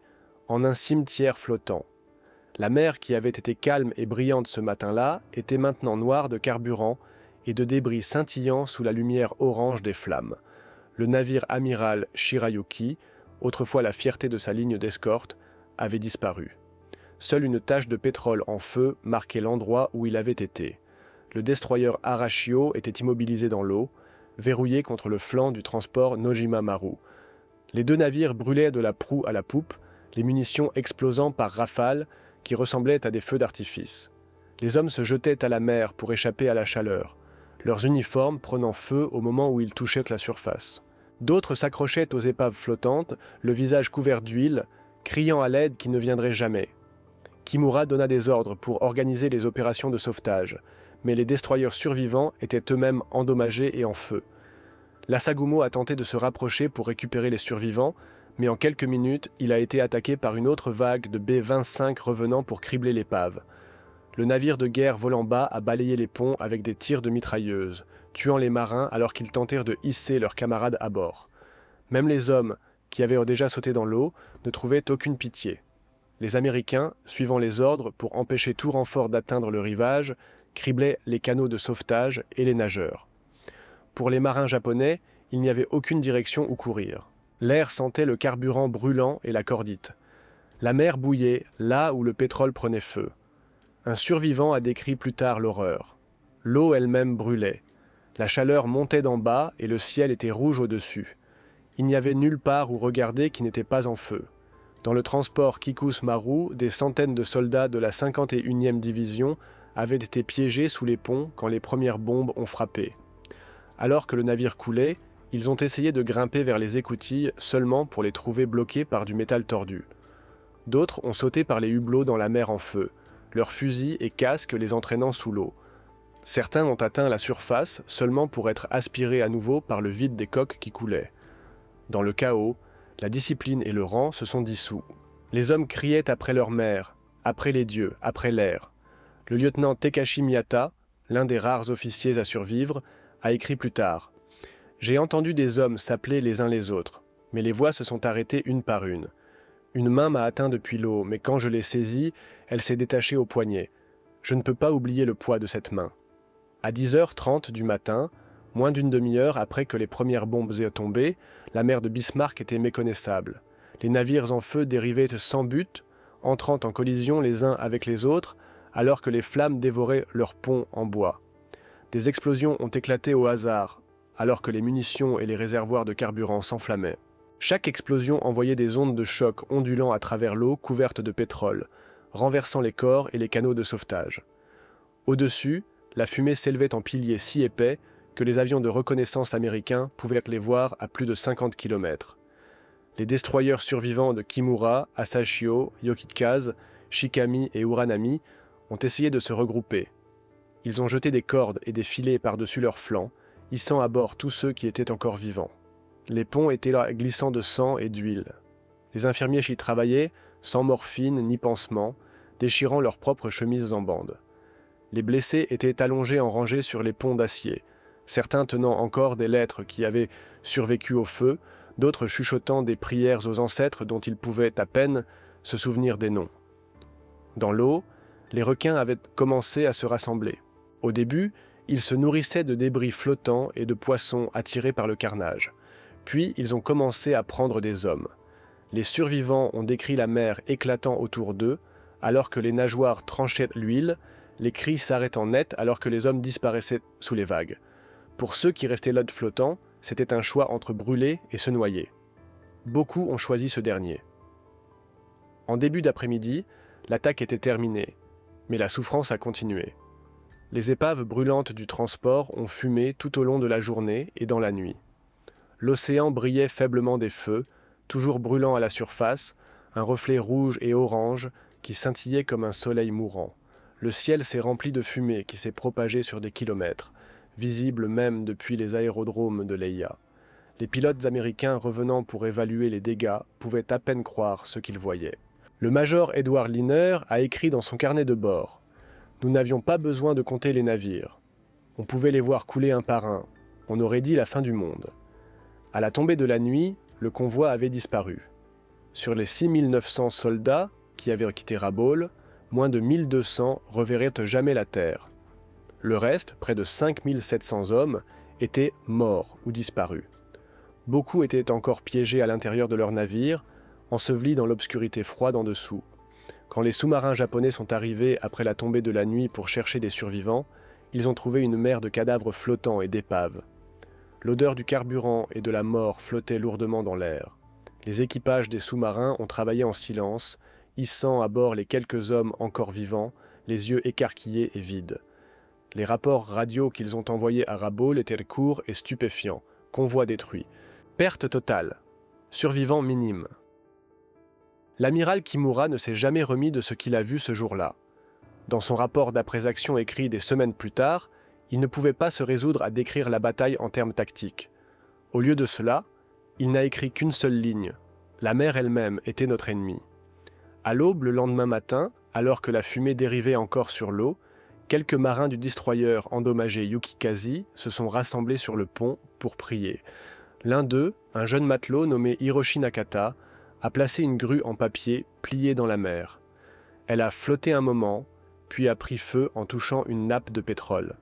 en un cimetière flottant. La mer qui avait été calme et brillante ce matin-là était maintenant noire de carburant et de débris scintillant sous la lumière orange des flammes. Le navire amiral Shirayuki, autrefois la fierté de sa ligne d'escorte, avait disparu. Seule une tache de pétrole en feu marquait l'endroit où il avait été. Le destroyer Arashio était immobilisé dans l'eau, verrouillé contre le flanc du transport Nojima Maru. Les 2 navires brûlaient de la proue à la poupe, les munitions explosant par rafales qui ressemblaient à des feux d'artifice. Les hommes se jetaient à la mer pour échapper à la chaleur, leurs uniformes prenant feu au moment où ils touchaient la surface. D'autres s'accrochaient aux épaves flottantes, le visage couvert d'huile, criant à l'aide qui ne viendrait jamais. Kimura donna des ordres pour organiser les opérations de sauvetage, mais les destroyers survivants étaient eux-mêmes endommagés et en feu. L'Asagumo a tenté de se rapprocher pour récupérer les survivants, mais en quelques minutes, il a été attaqué par une autre vague de B-25 revenant pour cribler l'épave. Le navire de guerre volant bas a balayé les ponts avec des tirs de mitrailleuses, tuant les marins alors qu'ils tentèrent de hisser leurs camarades à bord. Même les hommes, qui avaient déjà sauté dans l'eau, ne trouvaient aucune pitié. Les Américains, suivant les ordres pour empêcher tout renfort d'atteindre le rivage, criblaient les canots de sauvetage et les nageurs. Pour les marins japonais, il n'y avait aucune direction où courir. L'air sentait le carburant brûlant et la cordite. La mer bouillait là où le pétrole prenait feu. Un survivant a décrit plus tard l'horreur. L'eau elle-même brûlait. La chaleur montait d'en bas et le ciel était rouge au-dessus. Il n'y avait nulle part où regarder qui n'était pas en feu. Dans le transport Kikus-Maru, des centaines de soldats de la 51e division avaient été piégés sous les ponts quand les premières bombes ont frappé. Alors que le navire coulait, ils ont essayé de grimper vers les écoutilles seulement pour les trouver bloqués par du métal tordu. D'autres ont sauté par les hublots dans la mer en feu, leurs fusils et casques les entraînant sous l'eau. Certains ont atteint la surface seulement pour être aspirés à nouveau par le vide des coques qui coulaient. Dans le chaos, la discipline et le rang se sont dissous. Les hommes criaient après leur mère, après les dieux, après l'air. Le lieutenant Tekashi Miyata, l'un des rares officiers à survivre, a écrit plus tard « J'ai entendu des hommes s'appeler les uns les autres, mais les voix se sont arrêtées une par une. Une main m'a atteint depuis l'eau, mais quand je l'ai saisie, elle s'est détachée au poignet. Je ne peux pas oublier le poids de cette main. » À 10h30 du matin, moins d'une demi-heure après que les premières bombes aient tombé, la mer de Bismarck était méconnaissable. Les navires en feu dérivaient sans but, entrant en collision les uns avec les autres, alors que les flammes dévoraient leurs ponts en bois. Des explosions ont éclaté au hasard, alors que les munitions et les réservoirs de carburant s'enflammaient. Chaque explosion envoyait des ondes de choc ondulant à travers l'eau couverte de pétrole, renversant les corps et les canaux de sauvetage. Au-dessus, la fumée s'élevait en piliers si épais que les avions de reconnaissance américains pouvaient les voir à plus de 50 km. Les destroyers survivants de Kimura, Asashio, Yokikaze, Shikami et Uranami ont essayé de se regrouper. Ils ont jeté des cordes et des filets par-dessus leurs flancs, hissant à bord tous ceux qui étaient encore vivants. Les ponts étaient là glissants de sang et d'huile. Les infirmiers y travaillaient, sans morphine ni pansement, déchirant leurs propres chemises en bande. Les blessés étaient allongés en rangées sur les ponts d'acier, certains tenant encore des lettres qui avaient survécu au feu, d'autres chuchotant des prières aux ancêtres dont ils pouvaient à peine se souvenir des noms. Dans l'eau, les requins avaient commencé à se rassembler. Au début, ils se nourrissaient de débris flottants et de poissons attirés par le carnage. Puis, ils ont commencé à prendre des hommes. Les survivants ont décrit la mer éclatant autour d'eux, alors que les nageoires tranchaient l'huile, les cris s'arrêtant net alors que les hommes disparaissaient sous les vagues. Pour ceux qui restaient là flottants, c'était un choix entre brûler et se noyer. Beaucoup ont choisi ce dernier. En début d'après-midi, l'attaque était terminée, mais la souffrance a continué. Les épaves brûlantes du transport ont fumé tout au long de la journée et dans la nuit. L'océan brillait faiblement des feux, toujours brûlant à la surface, un reflet rouge et orange qui scintillait comme un soleil mourant. Le ciel s'est rempli de fumée qui s'est propagée sur des kilomètres, visible même depuis les aérodromes de Leia. Les pilotes américains revenant pour évaluer les dégâts pouvaient à peine croire ce qu'ils voyaient. Le major Edward Liner a écrit dans son carnet de bord « Nous n'avions pas besoin de compter les navires. On pouvait les voir couler un par un. On aurait dit la fin du monde. » À la tombée de la nuit, le convoi avait disparu. Sur les 6900 soldats qui avaient quitté Rabaul, moins de 1200 reverraient jamais la terre. Le reste, près de 5700 hommes, étaient morts ou disparus. Beaucoup étaient encore piégés à l'intérieur de leurs navires, ensevelis dans l'obscurité froide en dessous. Quand les sous-marins japonais sont arrivés après la tombée de la nuit pour chercher des survivants, ils ont trouvé une mer de cadavres flottants et d'épaves. L'odeur du carburant et de la mort flottait lourdement dans l'air. Les équipages des sous-marins ont travaillé en silence, hissant à bord les quelques hommes encore vivants, les yeux écarquillés et vides. Les rapports radio qu'ils ont envoyés à Rabaul étaient courts et stupéfiants. Convoi détruit. Perte totale. Survivants minimes. L'amiral Kimura ne s'est jamais remis de ce qu'il a vu ce jour-là. Dans son rapport d'après-action écrit des semaines plus tard, il ne pouvait pas se résoudre à décrire la bataille en termes tactiques. Au lieu de cela, il n'a écrit qu'une seule ligne. La mer elle-même était notre ennemie. À l'aube le lendemain matin, alors que la fumée dérivait encore sur l'eau, quelques marins du destroyer endommagé Yukikazi se sont rassemblés sur le pont pour prier. L'un d'eux, un jeune matelot nommé Hiroshi Nakata, a placé une grue en papier pliée dans la mer. Elle a flotté un moment, puis a pris feu en touchant une nappe de pétrole.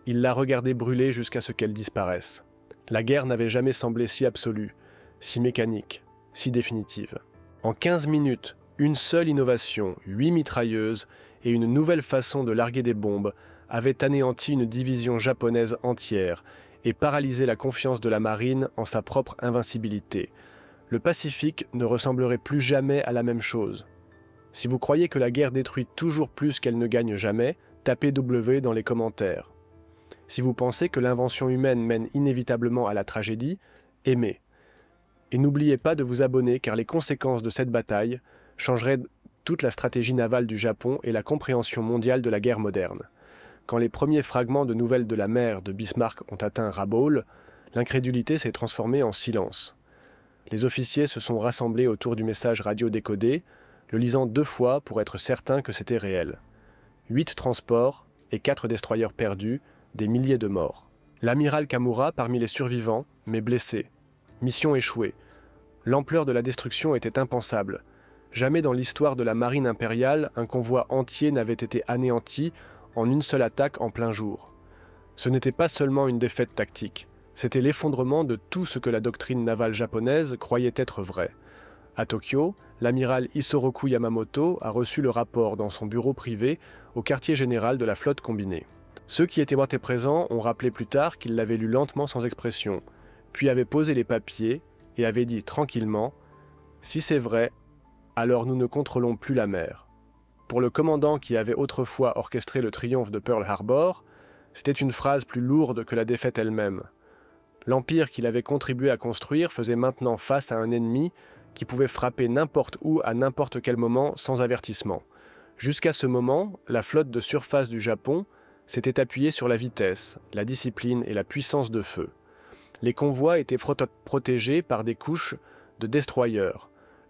Il l'a regardée brûler jusqu'à ce qu'elle disparaisse. La guerre n'avait jamais semblé si absolue, si mécanique, si définitive. En 15 minutes, une seule innovation, 8 mitrailleuses et une nouvelle façon de larguer des bombes avaient anéanti une division japonaise entière et paralysé la confiance de la marine en sa propre invincibilité. Le Pacifique ne ressemblerait plus jamais à la même chose. Si vous croyez que la guerre détruit toujours plus qu'elle ne gagne jamais, tapez W dans les commentaires. Si vous pensez que l'invention humaine mène inévitablement à la tragédie, aimez. Et n'oubliez pas de vous abonner car les conséquences de cette bataille changeraient toute la stratégie navale du Japon et la compréhension mondiale de la guerre moderne. Quand les premiers fragments de nouvelles de la mer de Bismarck ont atteint Rabaul, l'incrédulité s'est transformée en silence. Les officiers se sont rassemblés autour du message radio décodé, le lisant 2 fois pour être certain que c'était réel. 8 transports et 4 destroyers perdus, des milliers de morts. L'amiral Kamura parmi les survivants, mais blessé. Mission échouée. L'ampleur de la destruction était impensable. Jamais dans l'histoire de la marine impériale, un convoi entier n'avait été anéanti en une seule attaque en plein jour. Ce n'était pas seulement une défaite tactique, c'était l'effondrement de tout ce que la doctrine navale japonaise croyait être vrai. À Tokyo, l'amiral Isoroku Yamamoto a reçu le rapport dans son bureau privé au quartier général de la flotte combinée. Ceux qui étaient présents ont rappelé plus tard qu'il l'avait lu lentement sans expression, puis avait posé les papiers et avait dit tranquillement « Si c'est vrai, alors nous ne contrôlons plus la mer. » Pour le commandant qui avait autrefois orchestré le triomphe de Pearl Harbor, c'était une phrase plus lourde que la défaite elle-même. L'empire qu'il avait contribué à construire faisait maintenant face à un ennemi qui pouvait frapper n'importe où à n'importe quel moment sans avertissement. Jusqu'à ce moment, la flotte de surface du Japon s'était appuyée sur la vitesse, la discipline et la puissance de feu. Les convois étaient protégés par des couches de destroyers,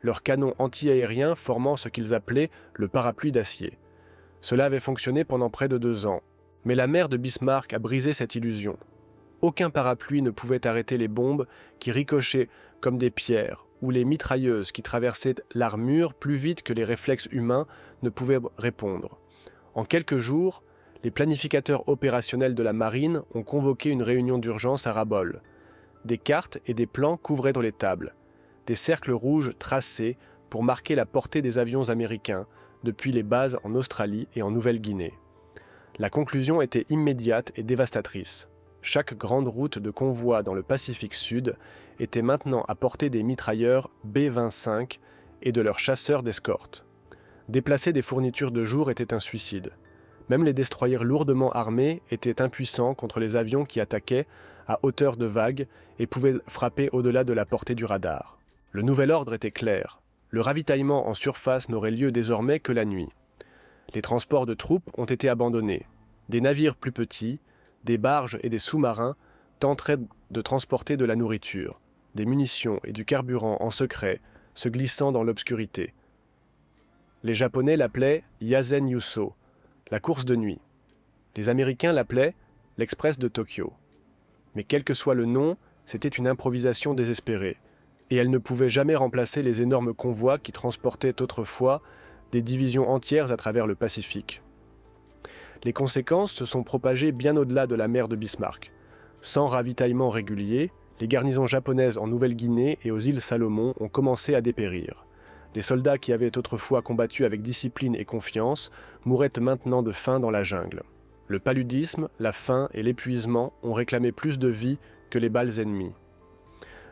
leurs canons anti-aériens formant ce qu'ils appelaient le parapluie d'acier. Cela avait fonctionné pendant près de 2 ans, mais la mer de Bismarck a brisé cette illusion. Aucun parapluie ne pouvait arrêter les bombes qui ricochaient comme des pierres, ou les mitrailleuses qui traversaient l'armure plus vite que les réflexes humains ne pouvaient répondre. En quelques jours, les planificateurs opérationnels de la marine ont convoqué une réunion d'urgence à Rabaul. Des cartes et des plans couvraient les tables. Des cercles rouges tracés pour marquer la portée des avions américains depuis les bases en Australie et en Nouvelle-Guinée. La conclusion était immédiate et dévastatrice. Chaque grande route de convoi dans le Pacifique Sud était maintenant à portée des mitrailleurs B-25 et de leurs chasseurs d'escorte. Déplacer des fournitures de jour était un suicide. Même les destroyers lourdement armés étaient impuissants contre les avions qui attaquaient à hauteur de vague et pouvaient frapper au-delà de la portée du radar. Le nouvel ordre était clair. Le ravitaillement en surface n'aurait lieu désormais que la nuit. Les transports de troupes ont été abandonnés. Des navires plus petits, des barges et des sous-marins tenteraient de transporter de la nourriture, des munitions et du carburant en secret, se glissant dans l'obscurité. Les Japonais l'appelaient Yazen Yuso, la course de nuit. Les Américains l'appelaient l'Express de Tokyo. Mais quel que soit le nom, c'était une improvisation désespérée, et elle ne pouvait jamais remplacer les énormes convois qui transportaient autrefois des divisions entières à travers le Pacifique. Les conséquences se sont propagées bien au-delà de la mer de Bismarck. Sans ravitaillement régulier, les garnisons japonaises en Nouvelle-Guinée et aux îles Salomon ont commencé à dépérir. Les soldats qui avaient autrefois combattu avec discipline et confiance mouraient maintenant de faim dans la jungle. Le paludisme, la faim et l'épuisement ont réclamé plus de vie que les balles ennemies.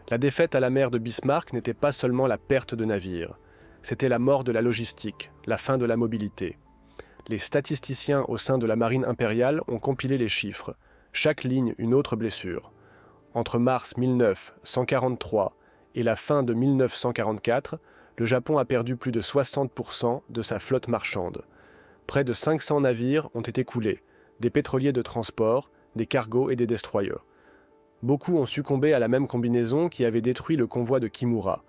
La défaite à la mer de Bismarck n'était pas seulement la perte de navires, c'était la mort de la logistique, la fin de la mobilité. Les statisticiens au sein de la marine impériale ont compilé les chiffres, chaque ligne une autre blessure. Entre mars 1943 et la fin de 1944, le Japon a perdu plus de 60% de sa flotte marchande. Près de 500 navires ont été coulés, des pétroliers de transport, des cargos et des destroyers. Beaucoup ont succombé à la même combinaison qui avait détruit le convoi de Kimura.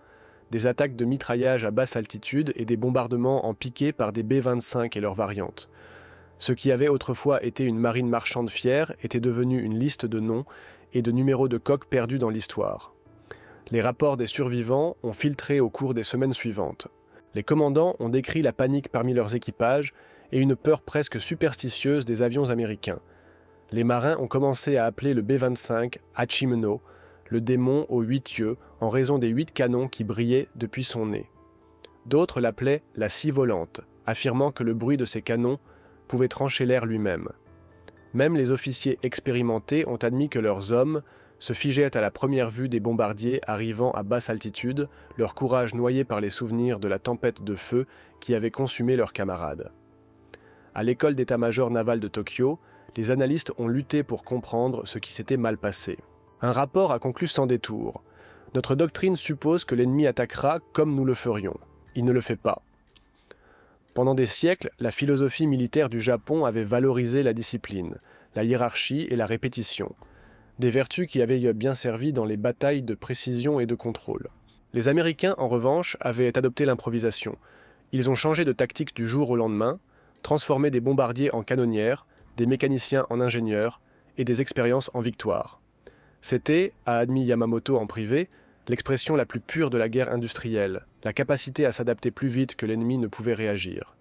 des attaques de mitraillage à basse altitude et des bombardements en piqué par des B-25 et leurs variantes. Ce qui avait autrefois été une marine marchande fière était devenu une liste de noms et de numéros de coques perdus dans l'histoire. Les rapports des survivants ont filtré au cours des semaines suivantes. Les commandants ont décrit la panique parmi leurs équipages et une peur presque superstitieuse des avions américains. Les marins ont commencé à appeler le B-25 Hachimno, le démon aux 8 yeux, en raison des 8 canons qui brillaient depuis son nez. D'autres l'appelaient la scie volante, affirmant que le bruit de ces canons pouvait trancher l'air lui-même. Même les officiers expérimentés ont admis que leurs hommes se figeaient à la première vue des bombardiers arrivant à basse altitude, leur courage noyé par les souvenirs de la tempête de feu qui avait consumé leurs camarades. À l'école d'état-major naval de Tokyo, les analystes ont lutté pour comprendre ce qui s'était mal passé. Un rapport a conclu sans détour. Notre doctrine suppose que l'ennemi attaquera comme nous le ferions. Il ne le fait pas. Pendant des siècles, la philosophie militaire du Japon avait valorisé la discipline, la hiérarchie et la répétition, des vertus qui avaient bien servi dans les batailles de précision et de contrôle. Les Américains, en revanche, avaient adopté l'improvisation. Ils ont changé de tactique du jour au lendemain, transformé des bombardiers en canonnières, des mécaniciens en ingénieurs et des expériences en victoires. C'était, a admis Yamamoto en privé, l'expression la plus pure de la guerre industrielle, la capacité à s'adapter plus vite que l'ennemi ne pouvait réagir.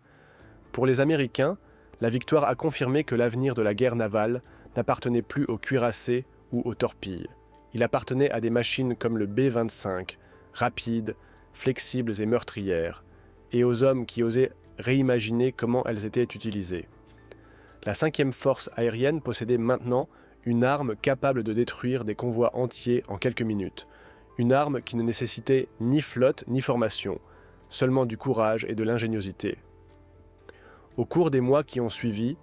Pour les Américains, la victoire a confirmé que l'avenir de la guerre navale n'appartenait plus aux cuirassés ou aux torpilles. Il appartenait à des machines comme le B-25, rapides, flexibles et meurtrières, et aux hommes qui osaient réimaginer comment elles étaient utilisées. La 5e force aérienne possédait maintenant une arme capable de détruire des convois entiers en quelques minutes, une arme qui ne nécessitait ni flotte ni formation, seulement du courage et de l'ingéniosité. Au cours des mois qui ont suivi,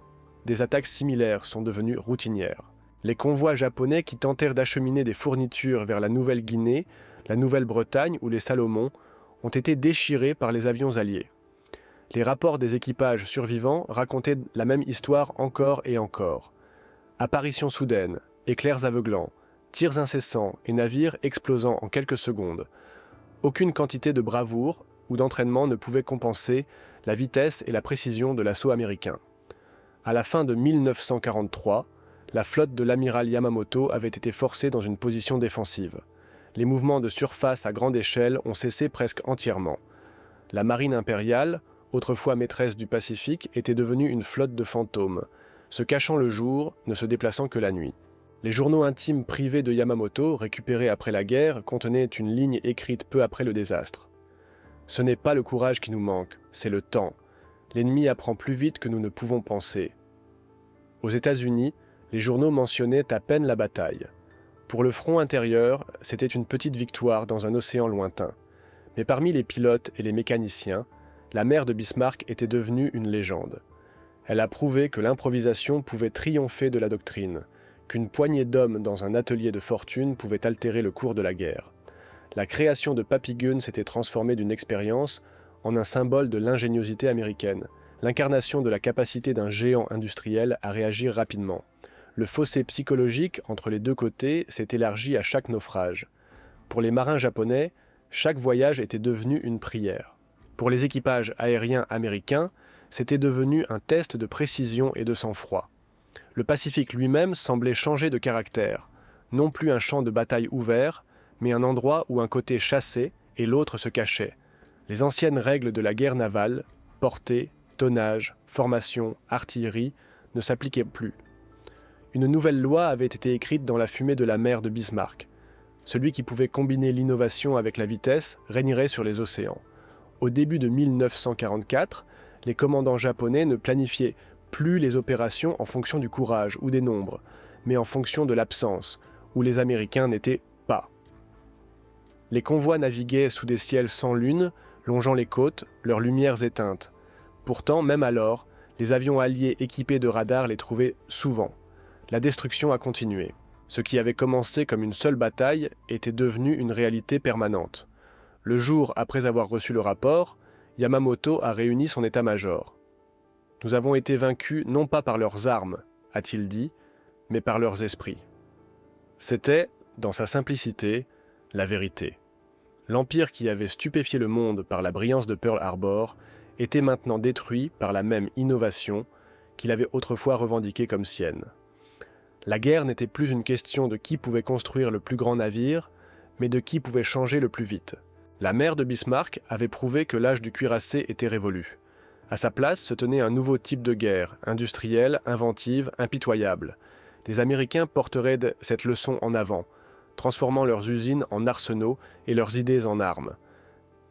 des attaques similaires sont devenues routinières. Les convois japonais qui tentèrent d'acheminer des fournitures vers la Nouvelle-Guinée, la Nouvelle-Bretagne ou les Salomon ont été déchirés par les avions alliés. Les rapports des équipages survivants racontaient la même histoire encore et encore. Apparitions soudaines, éclairs aveuglants, tirs incessants et navires explosant en quelques secondes. Aucune quantité de bravoure ou d'entraînement ne pouvait compenser la vitesse et la précision de l'assaut américain. À la fin de 1943, la flotte de l'amiral Yamamoto avait été forcée dans une position défensive. Les mouvements de surface à grande échelle ont cessé presque entièrement. La marine impériale, autrefois maîtresse du Pacifique, était devenue une flotte de fantômes, se cachant le jour, ne se déplaçant que la nuit. Les journaux intimes privés de Yamamoto, récupérés après la guerre, contenaient une ligne écrite peu après le désastre. « Ce n'est pas le courage qui nous manque, c'est le temps. L'ennemi apprend plus vite que nous ne pouvons penser. » Aux États-Unis, les journaux mentionnaient à peine la bataille. Pour le front intérieur, c'était une petite victoire dans un océan lointain. Mais parmi les pilotes et les mécaniciens, la mère de Bismarck était devenue une légende. Elle a prouvé que l'improvisation pouvait triompher de la doctrine, qu'une poignée d'hommes dans un atelier de fortune pouvait altérer le cours de la guerre. La création de Papillon s'était transformée d'une expérience en un symbole de l'ingéniosité américaine, l'incarnation de la capacité d'un géant industriel à réagir rapidement. Le fossé psychologique entre les deux côtés s'est élargi à chaque naufrage. Pour les marins japonais, chaque voyage était devenu une prière. Pour les équipages aériens américains, c'était devenu un test de précision et de sang-froid. Le Pacifique lui-même semblait changer de caractère, non plus un champ de bataille ouvert, mais un endroit où un côté chassait et l'autre se cachait. Les anciennes règles de la guerre navale, portée, tonnage, formation, artillerie, ne s'appliquaient plus. Une nouvelle loi avait été écrite dans la fumée de la mer de Bismarck. Celui qui pouvait combiner l'innovation avec la vitesse régnerait sur les océans. Au début de 1944, les commandants japonais ne planifiaient plus les opérations en fonction du courage ou des nombres, mais en fonction de l'absence, où les Américains n'étaient pas. Les convois naviguaient sous des ciels sans lune, longeant les côtes, leurs lumières éteintes. Pourtant, même alors, les avions alliés équipés de radars les trouvaient souvent. La destruction a continué. Ce qui avait commencé comme une seule bataille était devenu une réalité permanente. Le jour après avoir reçu le rapport, Yamamoto a réuni son état-major. « Nous avons été vaincus non pas par leurs armes, a-t-il dit, mais par leurs esprits. » C'était, dans sa simplicité, la vérité. L'empire qui avait stupéfié le monde par la brillance de Pearl Harbor était maintenant détruit par la même innovation qu'il avait autrefois revendiquée comme sienne. La guerre n'était plus une question de qui pouvait construire le plus grand navire, mais de qui pouvait changer le plus vite. La mer de Bismarck avait prouvé que l'âge du cuirassé était révolu. À sa place se tenait un nouveau type de guerre, industrielle, inventive, impitoyable. Les Américains porteraient cette leçon en avant, transformant leurs usines en arsenaux et leurs idées en armes.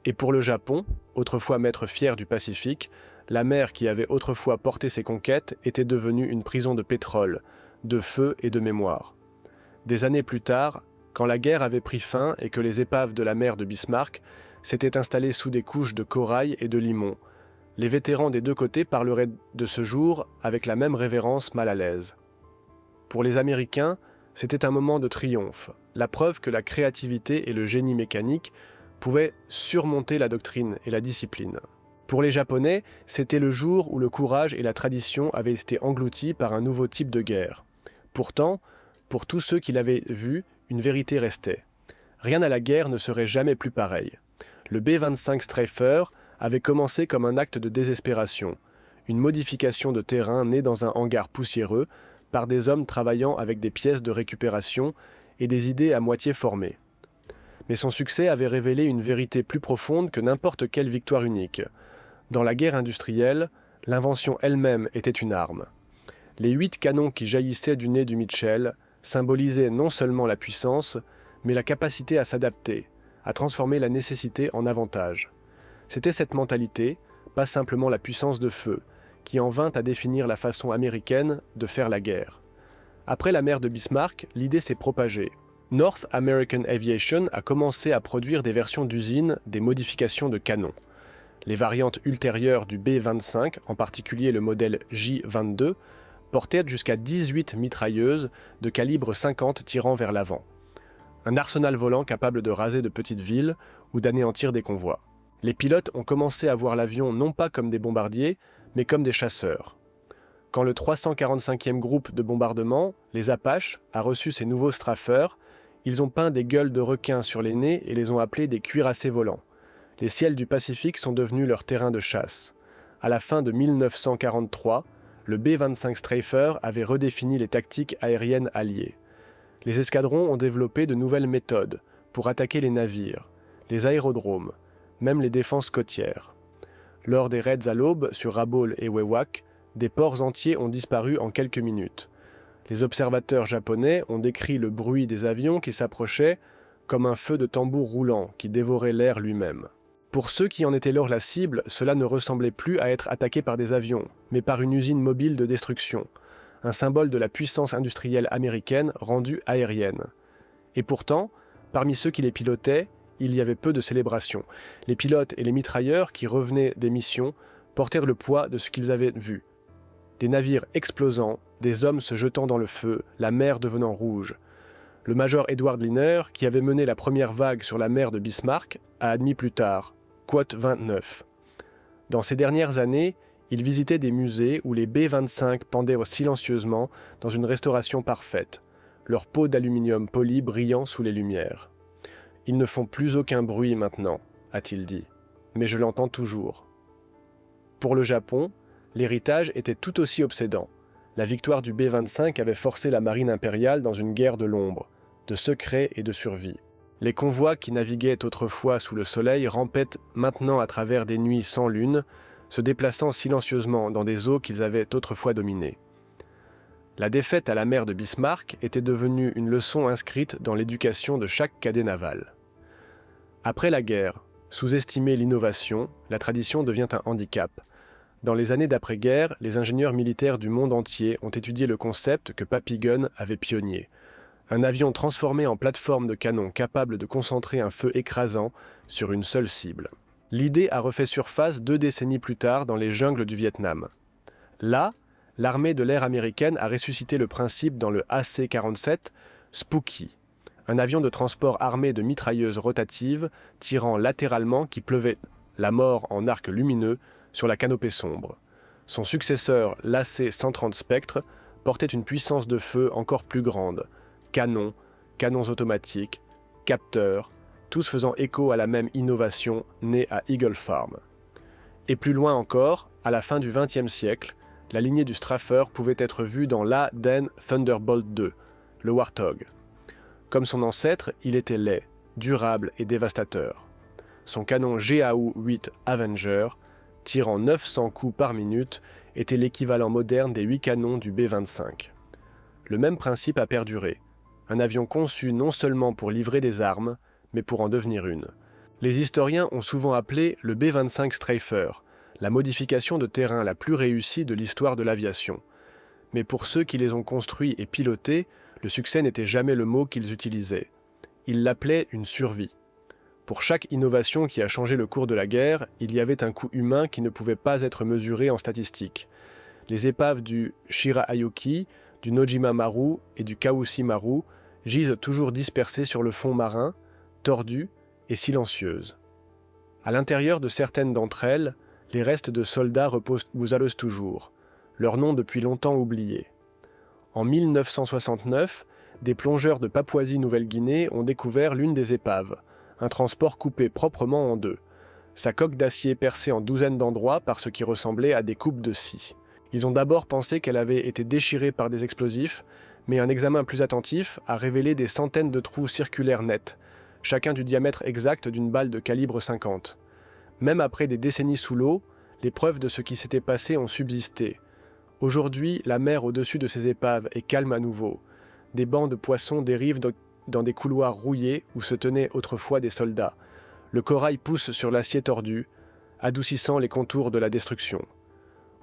Et pour le Japon, autrefois maître fier du Pacifique, la mer qui avait autrefois porté ses conquêtes était devenue une prison de pétrole, de feu et de mémoire. Des années plus tard, quand la guerre avait pris fin et que les épaves de la mer de Bismarck s'étaient installées sous des couches de corail et de limon, les vétérans des deux côtés parleraient de ce jour avec la même révérence mal à l'aise. Pour les Américains, c'était un moment de triomphe, la preuve que la créativité et le génie mécanique pouvaient surmonter la doctrine et la discipline. Pour les Japonais, c'était le jour où le courage et la tradition avaient été engloutis par un nouveau type de guerre. Pourtant, pour tous ceux qui l'avaient vu, une vérité restait. Rien à la guerre ne serait jamais plus pareil. Le B-25 Stryfer avait commencé comme un acte de désespération, une modification de terrain née dans un hangar poussiéreux par des hommes travaillant avec des pièces de récupération et des idées à moitié formées. Mais son succès avait révélé une vérité plus profonde que n'importe quelle victoire unique. Dans la guerre industrielle, l'invention elle-même était une arme. Les 8 canons qui jaillissaient du nez du Mitchell symbolisaient non seulement la puissance, mais la capacité à s'adapter, à transformer la nécessité en avantage. C'était cette mentalité, pas simplement la puissance de feu, qui en vint à définir la façon américaine de faire la guerre. Après la mer de Bismarck, l'idée s'est propagée. North American Aviation a commencé à produire des versions d'usine, des modifications de canons. Les variantes ultérieures du B-25, en particulier le modèle J-22, portaient jusqu'à 18 mitrailleuses de calibre 50 tirant vers l'avant. Un arsenal volant capable de raser de petites villes ou d'anéantir des convois. Les pilotes ont commencé à voir l'avion non pas comme des bombardiers, mais comme des chasseurs. Quand le 345e groupe de bombardement, les Apaches, a reçu ces nouveaux Stryfer, ils ont peint des gueules de requins sur les nez et les ont appelés des cuirassés volants. Les ciels du Pacifique sont devenus leur terrain de chasse. À la fin de 1943, le B-25 Stryfer avait redéfini les tactiques aériennes alliées. Les escadrons ont développé de nouvelles méthodes pour attaquer les navires, les aérodromes, même les défenses côtières. Lors des raids à l'aube sur Rabaul et Wewak, des ports entiers ont disparu en quelques minutes. Les observateurs japonais ont décrit le bruit des avions qui s'approchaient comme un feu de tambour roulant qui dévorait l'air lui-même. Pour ceux qui en étaient lors la cible, cela ne ressemblait plus à être attaqué par des avions, mais par une usine mobile de destruction, un symbole de la puissance industrielle américaine rendue aérienne. Et pourtant, parmi ceux qui les pilotaient, il y avait peu de célébrations. Les pilotes et les mitrailleurs qui revenaient des missions portèrent le poids de ce qu'ils avaient vu. Des navires explosant, des hommes se jetant dans le feu, la mer devenant rouge. Le major Edward Liner, qui avait mené la première vague sur la mer de Bismarck, a admis plus tard, quote 29. Dans ces dernières années, il visitait des musées où les B-25 pendaient silencieusement dans une restauration parfaite, leurs peaux d'aluminium poli brillant sous les lumières. Ils ne font plus aucun bruit maintenant, a-t-il dit, mais je l'entends toujours. Pour le Japon, l'héritage était tout aussi obsédant. La victoire du B-25 avait forcé la marine impériale dans une guerre de l'ombre, de secret et de survie. Les convois qui naviguaient autrefois sous le soleil rampaient maintenant à travers des nuits sans lune, se déplaçant silencieusement dans des eaux qu'ils avaient autrefois dominées. La défaite à la mer de Bismarck était devenue une leçon inscrite dans l'éducation de chaque cadet naval. Après la guerre, sous-estimer l'innovation, la tradition devient un handicap. Dans les années d'après-guerre, les ingénieurs militaires du monde entier ont étudié le concept que Papillon avait pionnier. Un avion transformé en plateforme de canon capable de concentrer un feu écrasant sur une seule cible. L'idée a refait surface 2 décennies plus tard dans les jungles du Vietnam. Là, l'armée de l'air américaine a ressuscité le principe dans le AC-47 Spooky, un avion de transport armé de mitrailleuses rotatives tirant latéralement qui pleuvait la mort en arc lumineux sur la canopée sombre. Son successeur, l'AC-130 Spectre, portait une puissance de feu encore plus grande. Canons, canons automatiques, capteurs, tous faisant écho à la même innovation née à Eagle Farm. Et plus loin encore, à la fin du XXe siècle, la lignée du Straffer pouvait être vue dans l'A-10 Thunderbolt II, le Warthog. Comme son ancêtre, il était laid, durable et dévastateur. Son canon GAU-8 Avenger, tirant 900 coups par minute, était l'équivalent moderne des 8 canons du B-25. Le même principe a perduré. Un avion conçu non seulement pour livrer des armes, mais pour en devenir une. Les historiens ont souvent appelé le B-25 Stryfer, la modification de terrain la plus réussie de l'histoire de l'aviation. Mais pour ceux qui les ont construits et pilotés, le succès n'était jamais le mot qu'ils utilisaient. Ils l'appelaient une survie. Pour chaque innovation qui a changé le cours de la guerre, il y avait un coût humain qui ne pouvait pas être mesuré en statistiques. Les épaves du Shirahayuki, du Nojima Maru et du Kawushi Maru gisent toujours dispersées sur le fond marin, tordues et silencieuses. À l'intérieur de certaines d'entre elles, les restes de soldats reposent toujours, leur nom depuis longtemps oublié. En 1969, des plongeurs de Papouasie-Nouvelle-Guinée ont découvert l'une des épaves, un transport coupé proprement en deux, sa coque d'acier percée en douzaines d'endroits par ce qui ressemblait à des coupes de scie. Ils ont d'abord pensé qu'elle avait été déchirée par des explosifs, mais un examen plus attentif a révélé des centaines de trous circulaires nets, chacun du diamètre exact d'une balle de calibre 50. Même après des décennies sous l'eau, les preuves de ce qui s'était passé ont subsisté. Aujourd'hui, la mer au-dessus de ces épaves est calme à nouveau. Des bancs de poissons dérivent dans des couloirs rouillés où se tenaient autrefois des soldats. Le corail pousse sur l'acier tordu, adoucissant les contours de la destruction.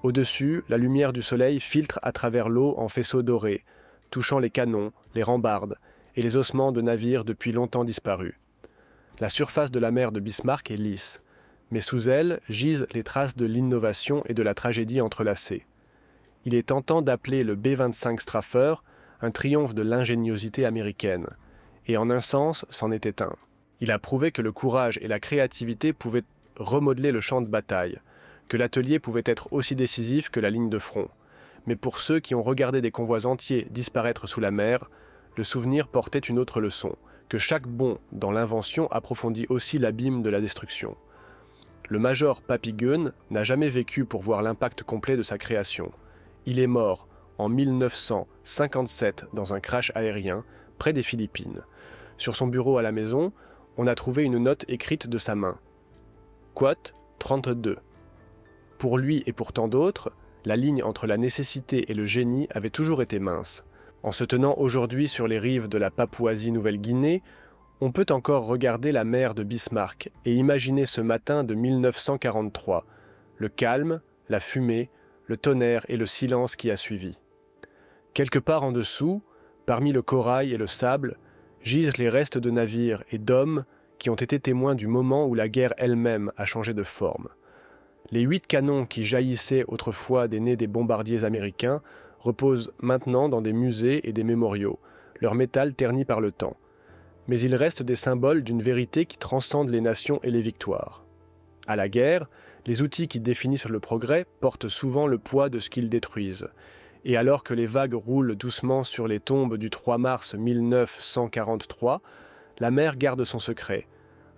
Au-dessus, la lumière du soleil filtre à travers l'eau en faisceaux dorés, touchant les canons, les rambardes et les ossements de navires depuis longtemps disparus. La surface de la mer de Bismarck est lisse, mais sous elle gisent les traces de l'innovation et de la tragédie entrelacées. Il est tentant d'appeler le B-25 Straffer un triomphe de l'ingéniosité américaine, et en un sens, c'en était un. Il a prouvé que le courage et la créativité pouvaient remodeler le champ de bataille, que l'atelier pouvait être aussi décisif que la ligne de front. Mais pour ceux qui ont regardé des convois entiers disparaître sous la mer, le souvenir portait une autre leçon, que chaque bond dans l'invention approfondit aussi l'abîme de la destruction. Le major Papy Gun n'a jamais vécu pour voir l'impact complet de sa création. Il est mort en 1957 dans un crash aérien près des Philippines. Sur son bureau à la maison, on a trouvé une note écrite de sa main. Quote 32. Pour lui et pour tant d'autres, la ligne entre la nécessité et le génie avait toujours été mince. En se tenant aujourd'hui sur les rives de la Papouasie-Nouvelle-Guinée, on peut encore regarder la mer de Bismarck et imaginer ce matin de 1943, le calme, la fumée, le tonnerre et le silence qui a suivi. Quelque part en dessous, parmi le corail et le sable, gisent les restes de navires et d'hommes qui ont été témoins du moment où la guerre elle-même a changé de forme. Les 8 canons qui jaillissaient autrefois des nez des bombardiers américains reposent maintenant dans des musées et des mémoriaux, leur métal terni par le temps. Mais ils restent des symboles d'une vérité qui transcende les nations et les victoires. À la guerre, les outils qui définissent le progrès portent souvent le poids de ce qu'ils détruisent. Et alors que les vagues roulent doucement sur les tombes du 3 mars 1943, la mer garde son secret,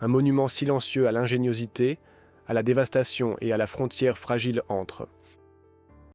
un monument silencieux à l'ingéniosité, à la dévastation et à la frontière fragile entre.